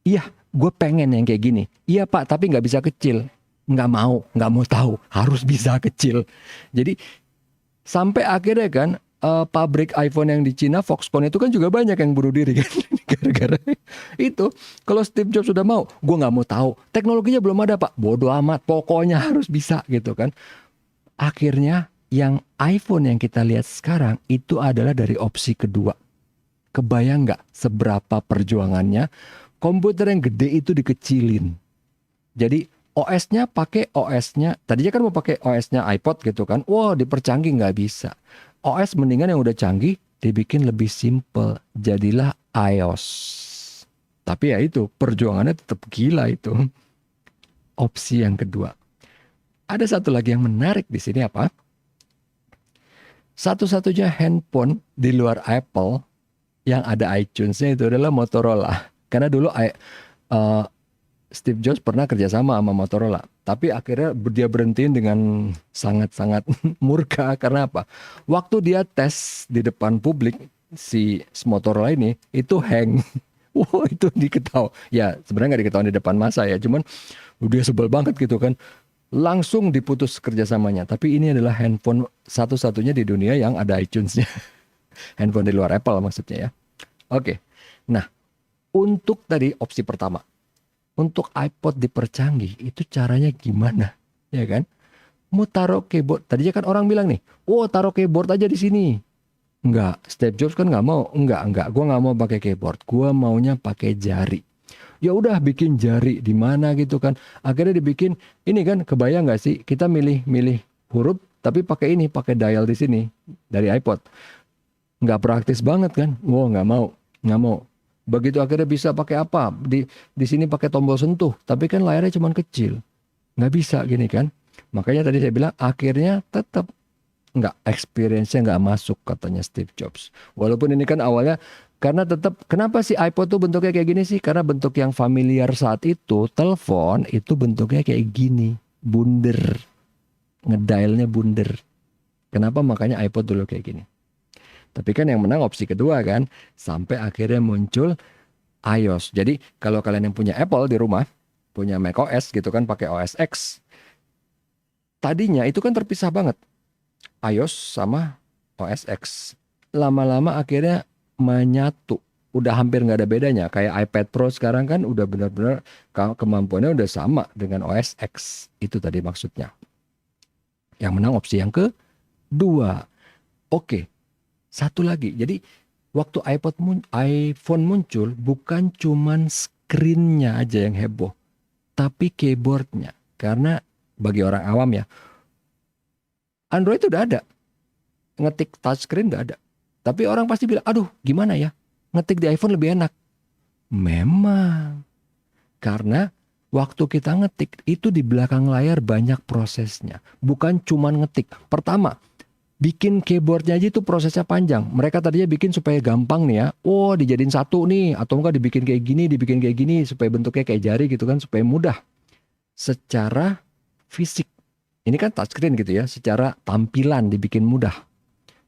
Iya, gue pengen yang kayak gini. Iya Pak, tapi nggak bisa kecil. Nggak mau tahu. Harus bisa kecil. Jadi sampai akhirnya kan pabrik iPhone yang di Cina, Foxconn itu kan juga banyak yang bunuh diri kan. Gara-gara itu. Kalau Steve Jobs sudah mau, gue nggak mau tahu. Teknologinya belum ada Pak. Bodoh amat. Pokoknya harus bisa gitu kan. Akhirnya yang iPhone yang kita lihat sekarang itu adalah dari opsi kedua. Kebayang nggak seberapa perjuangannya? Komputer yang gede itu dikecilin. Jadi OS-nya pakai OS-nya. Tadinya kan mau pakai OS-nya iPod gitu kan. Wah, dipercanggih nggak bisa. OS mendingan yang udah canggih dibikin lebih simple. Jadilah iOS. Tapi ya itu, perjuangannya tetap gila itu. Opsi yang kedua. Ada satu lagi yang menarik di sini apa? Satu-satunya handphone di luar Apple yang ada iTunes-nya itu adalah Motorola. Karena dulu Steve Jobs pernah kerjasama sama Motorola. Tapi akhirnya dia berhentiin dengan sangat-sangat murka. Karena apa? Waktu dia tes di depan publik, si Motorola ini itu hang. Wah, itu diketahui. Ya sebenarnya nggak diketahui di depan masa ya. Cuman dia sebel banget gitu kan. Langsung diputus kerjasamanya. Tapi ini adalah handphone satu-satunya di dunia yang ada iTunes-nya. Handphone di luar Apple maksudnya ya. Oke. Nah, untuk tadi opsi pertama. Untuk iPod dipercanggih itu caranya gimana? Ya kan? Mau taruh keyboard. Tadinya kan orang bilang nih, "Oh, taruh keyboard aja di sini." Enggak, Steve Jobs kan nggak mau. Enggak. Gua nggak mau pakai keyboard. Gua maunya pakai jari. Ya udah bikin jari di mana gitu kan. Akhirnya dibikin ini kan, kebayang nggak sih? Kita milih huruf tapi pakai ini, pakai dial di sini dari iPod. Nggak praktis banget kan? Wow, nggak mau. Begitu akhirnya bisa pakai apa? Di sini pakai tombol sentuh, tapi kan layarnya cuma kecil. Nggak bisa gini kan? Makanya tadi saya bilang akhirnya tetap nggak, experience-nya nggak masuk katanya Steve Jobs. Walaupun ini kan awalnya karena tetap, kenapa sih iPod tuh bentuknya kayak gini sih? Karena bentuk yang familiar saat itu, telepon itu bentuknya kayak gini, bundar, ngedialnya bundar. Kenapa makanya iPod dulu kayak gini? Tapi kan yang menang opsi kedua kan, sampai akhirnya muncul iOS. Jadi kalau kalian yang punya Apple di rumah, punya macOS gitu kan, pakai OS X, tadinya itu kan terpisah banget, iOS sama OS X. Lama-lama akhirnya menyatu. Udah hampir nggak ada bedanya. Kayak iPad Pro sekarang kan udah benar-benar kemampuannya udah sama dengan OS X. Itu tadi maksudnya. Yang menang opsi yang kedua. Oke, satu lagi. Jadi waktu iPhone muncul, bukan cuman screen-nya aja yang heboh, tapi keyboardnya. Karena bagi orang awam ya, Android udah ada. Ngetik touchscreen udah ada. Tapi orang pasti bilang, aduh gimana ya, ngetik di iPhone lebih enak. Memang. Karena waktu kita ngetik, itu di belakang layar banyak prosesnya. Bukan cuman ngetik. Pertama, bikin keyboardnya aja itu prosesnya panjang. Mereka tadinya bikin supaya gampang nih ya. Oh, dijadiin satu nih. Atau enggak dibikin kayak gini. Supaya bentuknya kayak jari gitu kan. Supaya mudah. Secara fisik. Ini kan touchscreen gitu ya. Secara tampilan dibikin mudah.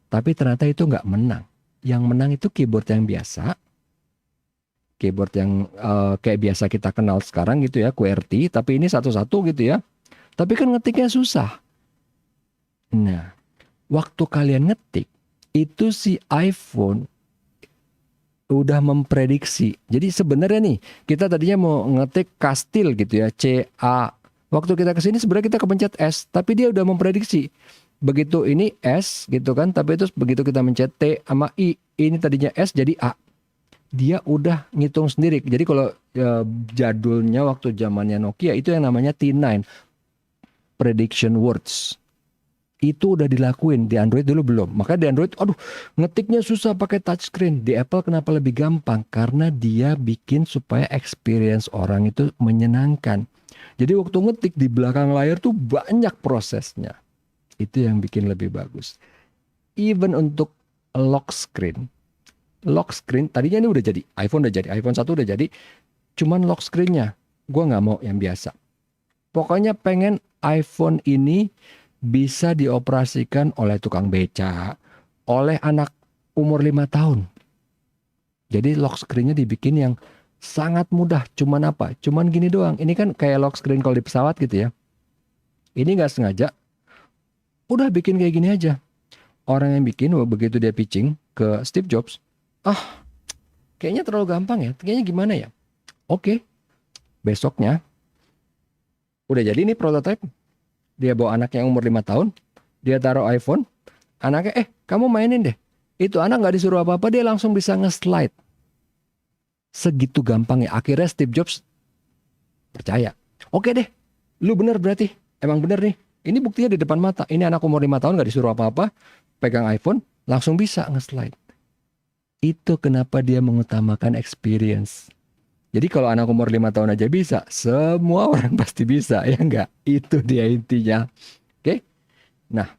Tapi ternyata itu nggak menang. Yang menang itu keyboard yang biasa. Keyboard yang kayak biasa kita kenal sekarang gitu ya. QWERTY. Tapi ini satu-satu gitu ya. Tapi kan ngetiknya susah. Nah, waktu kalian ngetik, itu si iPhone udah memprediksi. Jadi sebenarnya nih, kita tadinya mau ngetik kastil gitu ya, C-A. Waktu kita kesini sebenarnya kita kepencet S. Tapi dia udah memprediksi. Begitu ini S gitu kan, tapi itu begitu kita mencet T sama I, ini tadinya S jadi A. Dia udah ngitung sendiri. Jadi kalau jadulnya waktu zamannya Nokia itu yang namanya T9, prediction words. Itu udah dilakuin, di Android dulu belum. Maka di Android, aduh ngetiknya susah pakai touchscreen. Di Apple kenapa lebih gampang? Karena dia bikin supaya experience orang itu menyenangkan. Jadi waktu ngetik di belakang layar tuh banyak prosesnya. Itu yang bikin lebih bagus. Even untuk lock screen. Lock screen tadinya ini udah jadi. iPhone udah jadi. iPhone 1 udah jadi. Cuman lock screen-nya gue nggak mau yang biasa. Pokoknya pengen iPhone ini bisa dioperasikan oleh tukang beca. Oleh anak umur 5 tahun. Jadi lock screen-nya dibikin yang sangat mudah. Cuman apa? Cuman gini doang. Ini kan kayak lock screen kalau di pesawat gitu ya. Ini nggak sengaja. Udah bikin kayak gini aja. Orang yang bikin begitu dia pitching ke Steve Jobs, kayaknya terlalu gampang ya. Kayaknya gimana ya? Oke. Besoknya udah jadi nih prototype. Dia bawa anak yang umur 5 tahun, dia taruh iPhone, anaknya kamu mainin deh. Itu anak nggak disuruh apa-apa, dia langsung bisa nge-slide. Segitu gampangnya. Akhirnya Steve Jobs percaya. Oke deh, lu bener berarti. Emang bener nih. Ini buktinya di depan mata. Ini anak umur 5 tahun gak disuruh apa-apa. Pegang iPhone, langsung bisa nge-slide. Itu kenapa dia mengutamakan experience. Jadi kalau anak umur 5 tahun aja bisa, semua orang pasti bisa. Ya enggak? Itu dia intinya. Oke? Nah,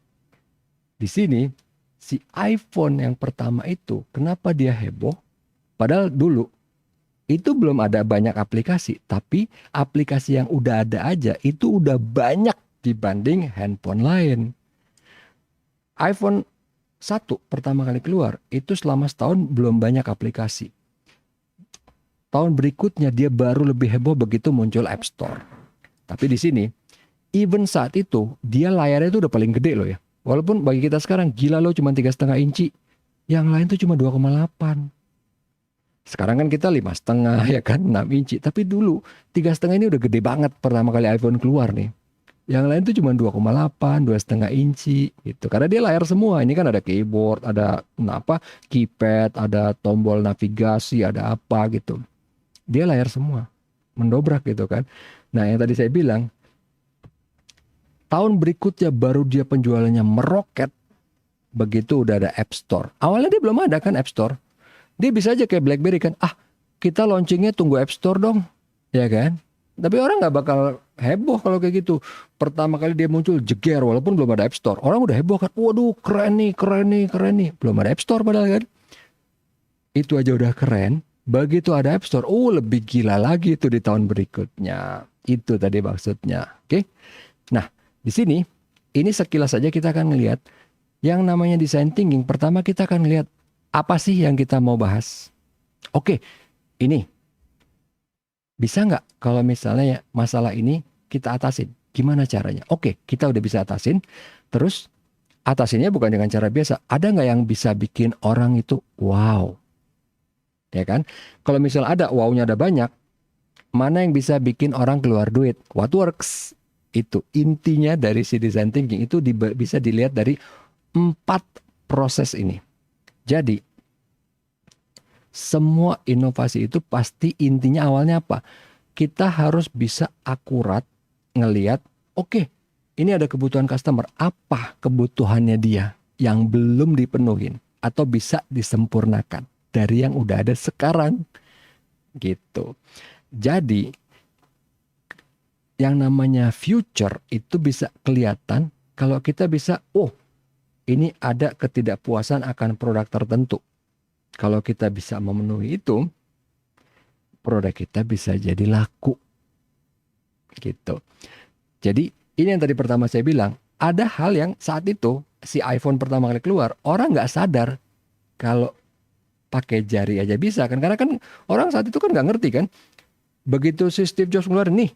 di sini si iPhone yang pertama itu, kenapa dia heboh? Padahal dulu itu belum ada banyak aplikasi, tapi aplikasi yang udah ada aja itu udah banyak dibanding handphone lain. iPhone 1 pertama kali keluar itu selama setahun belum banyak aplikasi. Tahun berikutnya dia baru lebih heboh begitu muncul App Store. Tapi di sini, even saat itu dia layarnya itu udah paling gede loh ya. Walaupun bagi kita sekarang gila loh cuma 3,5 inci, yang lain tuh cuma 2,8. Sekarang kan kita 5,5 ya kan, 6 inci. Tapi dulu 3,5 ini udah gede banget pertama kali iPhone keluar nih. Yang lain tuh cuma 2,8, 2,5 inci gitu. Karena dia layar semua. Ini kan ada keyboard, ada keypad, ada tombol navigasi, ada apa gitu. Dia layar semua, mendobrak gitu kan. Nah yang tadi saya bilang, tahun berikutnya baru dia penjualannya meroket begitu udah ada App Store. Awalnya dia belum ada kan App Store. Dia bisa aja kayak BlackBerry kan, kita launchingnya tunggu App Store dong, ya kan. Tapi orang nggak bakal heboh kalau kayak gitu. Pertama kali dia muncul jeger walaupun belum ada App Store. Orang udah heboh kan, waduh keren nih. Belum ada App Store padahal kan. Itu aja udah keren. Begitu ada App Store, lebih gila lagi itu di tahun berikutnya. Itu tadi maksudnya. Oke. Nah, di sini ini sekilas saja kita akan ngelihat yang namanya design thinking. Pertama kita akan lihat apa sih yang kita mau bahas. Oke, ini bisa nggak kalau misalnya masalah ini kita atasin? Gimana caranya? Oke, kita udah bisa atasin. Terus atasinnya bukan dengan cara biasa. Ada nggak yang bisa bikin orang itu wow? Ya kan? Kalau misal ada wow-nya ada banyak, mana yang bisa bikin orang keluar duit? What works? Itu intinya dari si design thinking itu bisa dilihat dari 4 proses ini. Jadi semua inovasi itu pasti intinya awalnya apa? Kita harus bisa akurat ngelihat, oke, ini ada kebutuhan customer, apa kebutuhannya dia yang belum dipenuhin atau bisa disempurnakan dari yang udah ada sekarang gitu. Jadi yang namanya future itu bisa kelihatan kalau kita bisa, ini ada ketidakpuasan akan produk tertentu. Kalau kita bisa memenuhi itu, produk kita bisa jadi laku gitu. Jadi ini yang tadi pertama saya bilang, ada hal yang saat itu si iPhone pertama kali keluar, orang nggak sadar kalau pakai jari aja bisa kan, karena kan orang saat itu kan nggak ngerti kan. Begitu si Steve Jobs ngeluarin, nih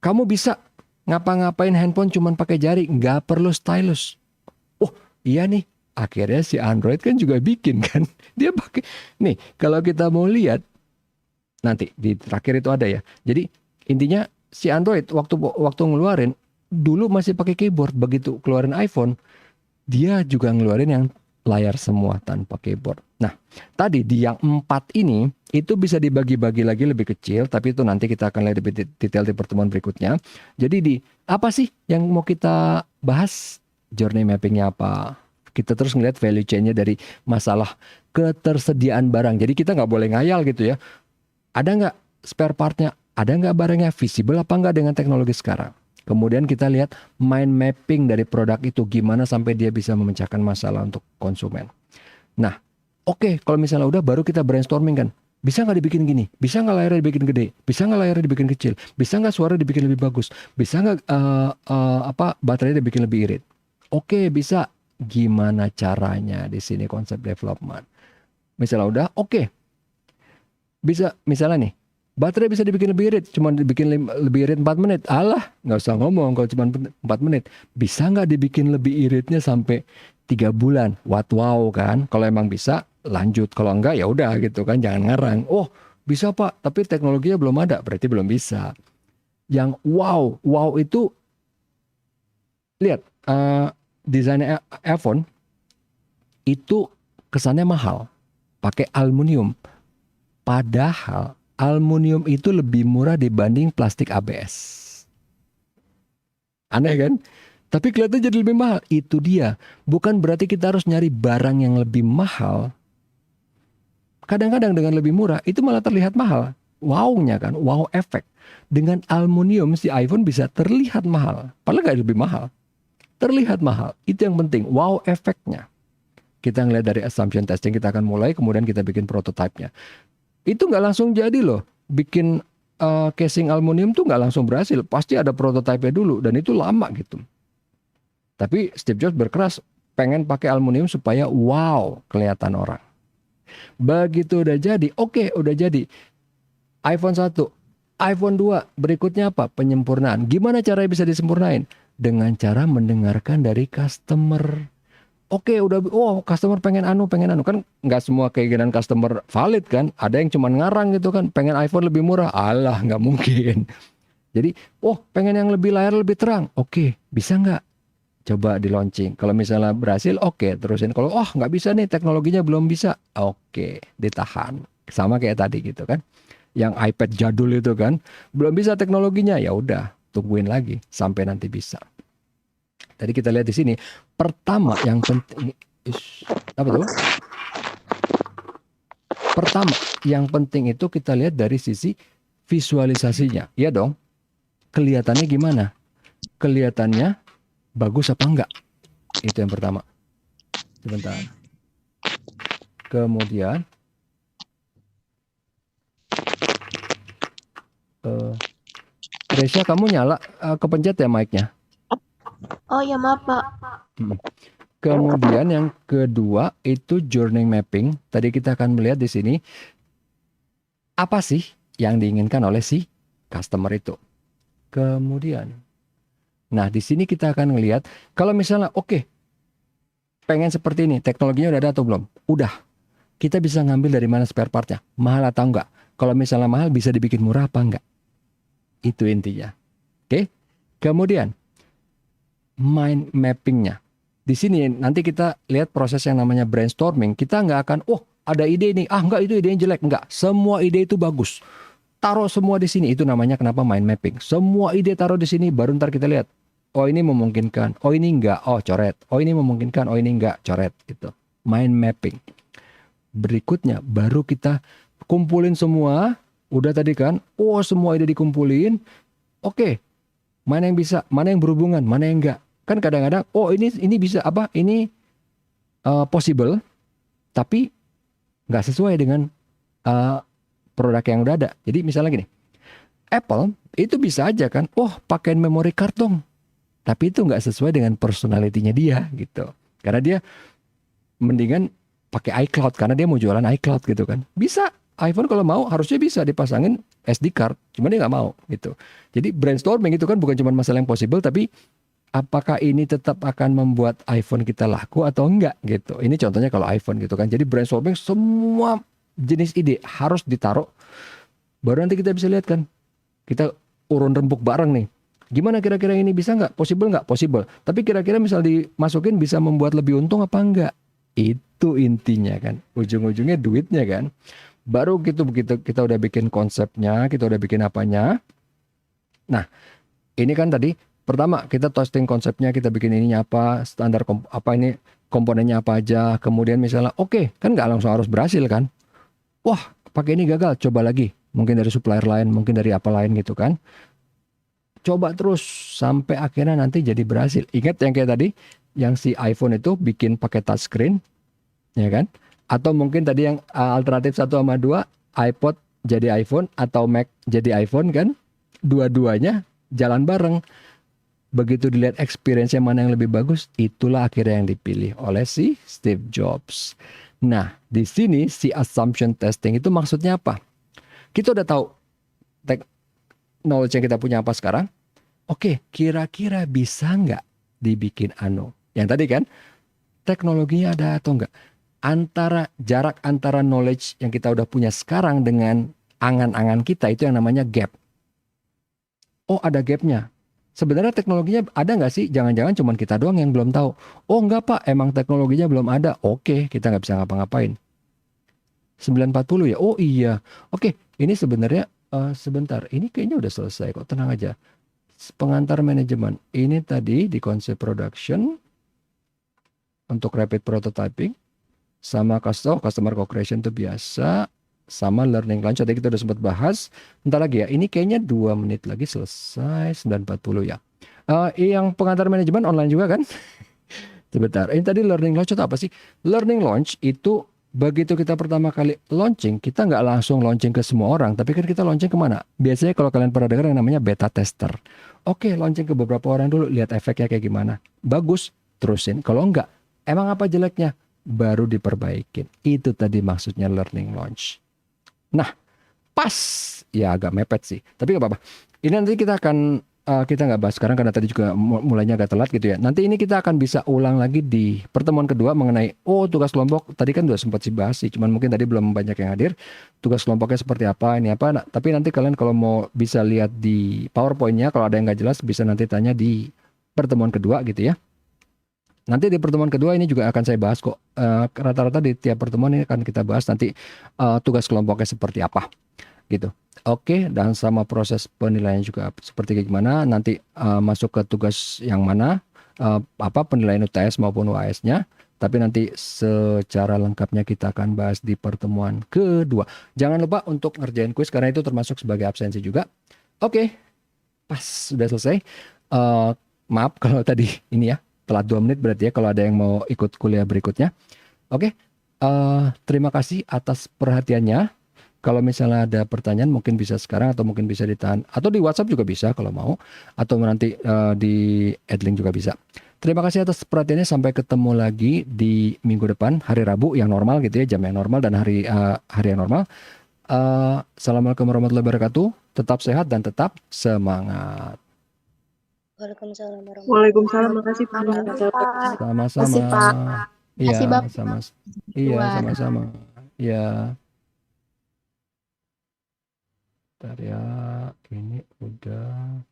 kamu bisa ngapa-ngapain handphone cuman pakai jari, nggak perlu stylus. Iya nih, akhirnya si Android kan juga bikin kan, dia pakai. Nih kalau kita mau lihat nanti di terakhir itu ada ya. Jadi intinya si Android waktu ngeluarin dulu masih pakai keyboard, begitu keluarin iPhone dia juga ngeluarin yang layar semua tanpa keyboard. Nah, tadi di yang 4 ini itu bisa dibagi-bagi lagi lebih kecil, tapi itu nanti kita akan lihat lebih detail di pertemuan berikutnya. Jadi di apa sih yang mau kita bahas? Journey mappingnya apa? Kita terus ngeliat value chain-nya dari masalah ketersediaan barang. Jadi kita nggak boleh ngayal gitu ya. Ada nggak spare part-nya? Ada nggak barangnya visible apa nggak dengan teknologi sekarang? Kemudian kita lihat mind mapping dari produk itu gimana sampai dia bisa memecahkan masalah untuk konsumen. Nah, oke, kalau misalnya udah baru kita brainstorming kan. Bisa nggak dibikin gini? Bisa nggak layarnya dibikin gede? Bisa nggak layarnya dibikin kecil? Bisa nggak suara dibikin lebih bagus? Bisa nggak baterainya dibikin lebih irit? Oke, bisa. Gimana caranya di sini konsep development? Misalnya udah, oke. Bisa misalnya nih. Baterai bisa dibikin lebih irit, cuma dibikin lebih irit 4 menit. Alah, nggak usah ngomong kalau cuma 4 menit. Bisa nggak dibikin lebih iritnya sampai 3 bulan? Wow kan? Kalau emang bisa, lanjut. Kalau enggak, ya udah gitu kan. Jangan ngarang. Bisa Pak, tapi teknologinya belum ada. Berarti belum bisa. Yang wow itu, lihat, desainnya iPhone, itu kesannya mahal. Pakai aluminium. Padahal aluminium itu lebih murah dibanding plastik ABS. Aneh kan? Tapi kelihatan jadi lebih mahal. Itu dia. Bukan berarti kita harus nyari barang yang lebih mahal. Kadang-kadang dengan lebih murah itu malah terlihat mahal. Wow-nya kan, wow efek. Dengan aluminium si iPhone bisa terlihat mahal. Padahal nggak lebih mahal. Terlihat mahal. Itu yang penting. Wow efeknya. Kita ngeliat dari assumption testing kita akan mulai, kemudian kita bikin prototipenya. Itu nggak langsung jadi loh. Bikin casing aluminium tuh nggak langsung berhasil. Pasti ada prototipe dulu dan itu lama gitu. Tapi Steve Jobs berkeras pengen pakai aluminium supaya wow kelihatan orang. Begitu udah jadi, oke udah jadi. iPhone 1, iPhone 2, berikutnya apa? Penyempurnaan. Gimana caranya bisa disempurnain? Dengan cara mendengarkan dari customer. Oke, udah, customer pengen anu kan nggak semua keinginan customer valid kan? Ada yang cuma ngarang gitu kan, pengen iPhone lebih murah, alah nggak mungkin. Jadi, pengen yang lebih layar lebih terang, oke, bisa nggak? Coba di launching. Kalau misalnya berhasil, oke, terusin. Kalau nggak bisa nih, teknologinya belum bisa, oke, ditahan. Sama kayak tadi gitu kan? Yang iPad jadul itu kan, belum bisa teknologinya, ya udah, tungguin lagi sampai nanti bisa. Tadi kita lihat di sini, pertama yang penting, apa tuh? Pertama yang penting itu kita lihat dari sisi visualisasinya, ya dong. Kelihatannya gimana? Kelihatannya bagus apa enggak? Itu yang pertama. Sebentar. Kemudian, Resya, kamu nyala, kepencet ya mic-nya. Oh ya maaf Pak. Kemudian yang kedua itu journey mapping. Tadi kita akan melihat di sini apa sih yang diinginkan oleh si customer itu. Kemudian, nah di sini kita akan melihat kalau misalnya pengen seperti ini, teknologinya udah ada atau belum? Udah. Kita bisa ngambil dari mana spare partnya? Mahal atau enggak? Kalau misalnya mahal bisa dibikin murah apa enggak? Itu intinya. Oke. Kemudian mind mappingnya. Di sini nanti kita lihat proses yang namanya brainstorming. Kita nggak akan, ada ide nih, enggak itu idenya jelek. Enggak, semua ide itu bagus. Taruh semua di sini. Itu namanya kenapa mind mapping. Semua ide taruh di sini, baru ntar kita lihat. Oh ini memungkinkan, oh ini enggak, oh coret. Oh ini memungkinkan, oh ini enggak, coret. Gitu. Mind mapping. Berikutnya, baru kita kumpulin semua. Udah tadi kan, semua ide dikumpulin. Oke, mana yang bisa, mana yang berhubungan, mana yang enggak. Kan kadang-kadang, ini bisa apa? Ini possible, tapi nggak sesuai dengan produk yang udah ada. Jadi misalnya gini, Apple itu bisa aja kan, pakein memory card dong, tapi itu nggak sesuai dengan personality-nya dia gitu. Karena dia mendingan pakai iCloud karena dia mau jualan iCloud gitu kan. Bisa, iPhone kalau mau harusnya bisa dipasangin SD card, cuma dia nggak mau gitu. Jadi brainstorming itu kan bukan cuma masalah yang possible, tapi apakah ini tetap akan membuat iPhone kita laku atau enggak gitu. Ini contohnya kalau iPhone gitu kan. Jadi brainstorming semua jenis ide harus ditaruh. Baru nanti kita bisa lihat kan. Kita urun rembuk bareng nih. Gimana kira-kira ini bisa nggak? Possible nggak? Possible. Tapi kira-kira misal dimasukin bisa membuat lebih untung apa enggak? Itu intinya kan. Ujung-ujungnya duitnya kan. Baru gitu begitu kita udah bikin konsepnya, kita udah bikin apanya. Nah, ini kan tadi pertama kita testing konsepnya, kita bikin ininya apa, standar ini komponennya apa aja. Kemudian misalnya kan nggak langsung harus berhasil kan. Pakai ini gagal, coba lagi. Mungkin dari supplier lain, mungkin dari apa lain gitu kan. Coba terus sampai akhirnya nanti jadi berhasil. Ingat yang kayak tadi, yang si iPhone itu bikin pakai touchscreen, ya kan? Atau mungkin tadi yang alternatif 1 sama 2, iPod jadi iPhone atau Mac jadi iPhone kan? Dua-duanya jalan bareng. Begitu dilihat experience-nya mana yang lebih bagus, itulah akhirnya yang dipilih oleh si Steve Jobs. Nah, di sini si assumption testing itu maksudnya apa? Kita udah tahu knowledge yang kita punya apa sekarang. Kira-kira bisa nggak dibikin yang tadi kan, teknologinya ada atau enggak? Jarak antara knowledge yang kita udah punya sekarang dengan angan-angan kita itu yang namanya gap. Ada gapnya. Sebenarnya teknologinya ada nggak sih? Jangan-jangan cuma kita doang yang belum tahu. Enggak Pak, emang teknologinya belum ada. Kita nggak bisa ngapa-ngapain. 940 ya? Iya. Ini sebenarnya sebentar. Ini kayaknya udah selesai kok. Tenang aja. Pengantar manajemen. Ini tadi di konsep production untuk rapid prototyping sama customer co-creation itu biasa. Sama learning launch tadi kita udah sempat bahas. Bentar lagi ya, ini kayaknya 2 menit lagi selesai. 9.40 ya. Yang pengantar manajemen online juga kan? Sebentar, ini tadi learning launch itu apa sih? Learning launch itu begitu kita pertama kali launching, kita nggak langsung launching ke semua orang, tapi kan kita launching kemana? Biasanya kalau kalian pernah dengar yang namanya beta tester. Oke, launching ke beberapa orang dulu, lihat efeknya kayak gimana. Bagus, terusin. Kalau enggak, emang apa jeleknya? Baru diperbaikin. Itu tadi maksudnya learning launch. Nah, pas, ya agak mepet sih. Tapi nggak apa-apa. Ini nanti kita akan kita nggak bahas sekarang karena tadi juga mulainya agak telat gitu ya. Nanti ini kita akan bisa ulang lagi di pertemuan kedua mengenai tugas kelompok. Tadi kan udah sempat sih bahas sih, cuman mungkin tadi belum banyak yang hadir. Tugas kelompoknya seperti apa, ini apa. Nah, tapi nanti kalian kalau mau bisa lihat di PowerPoint-nya, kalau ada yang nggak jelas bisa nanti tanya di pertemuan kedua gitu ya. Nanti di pertemuan kedua ini juga akan saya bahas kok. Rata-rata di tiap pertemuan ini akan kita bahas nanti tugas kelompoknya seperti apa gitu. Oke, dan sama proses penilaian juga seperti kayak gimana. Nanti masuk ke tugas yang mana, apa penilaian UTS maupun UAS-nya. Tapi nanti secara lengkapnya kita akan bahas di pertemuan kedua. Jangan lupa untuk ngerjain kuis karena itu termasuk sebagai absensi juga. Oke, pas sudah selesai. Maaf kalau tadi ini ya telat 2 menit berarti ya kalau ada yang mau ikut kuliah berikutnya. Oke, terima kasih atas perhatiannya. Kalau misalnya ada pertanyaan mungkin bisa sekarang atau mungkin bisa ditahan atau di WhatsApp juga bisa kalau mau atau nanti di Adlink juga bisa. Terima kasih atas perhatiannya, sampai ketemu lagi di minggu depan hari Rabu yang normal gitu ya, jam yang normal dan hari yang normal. Assalamualaikum warahmatullahi wabarakatuh. Tetap sehat dan tetap semangat. Waalaikumsalam warahmatullahi Waalaikumsalam, makasih Pak. Sama-sama. Makasih, Pak. Iya, Makasih, Bapak. Iya, Wah. sama-sama. Iya. Bentar ya, ini udah.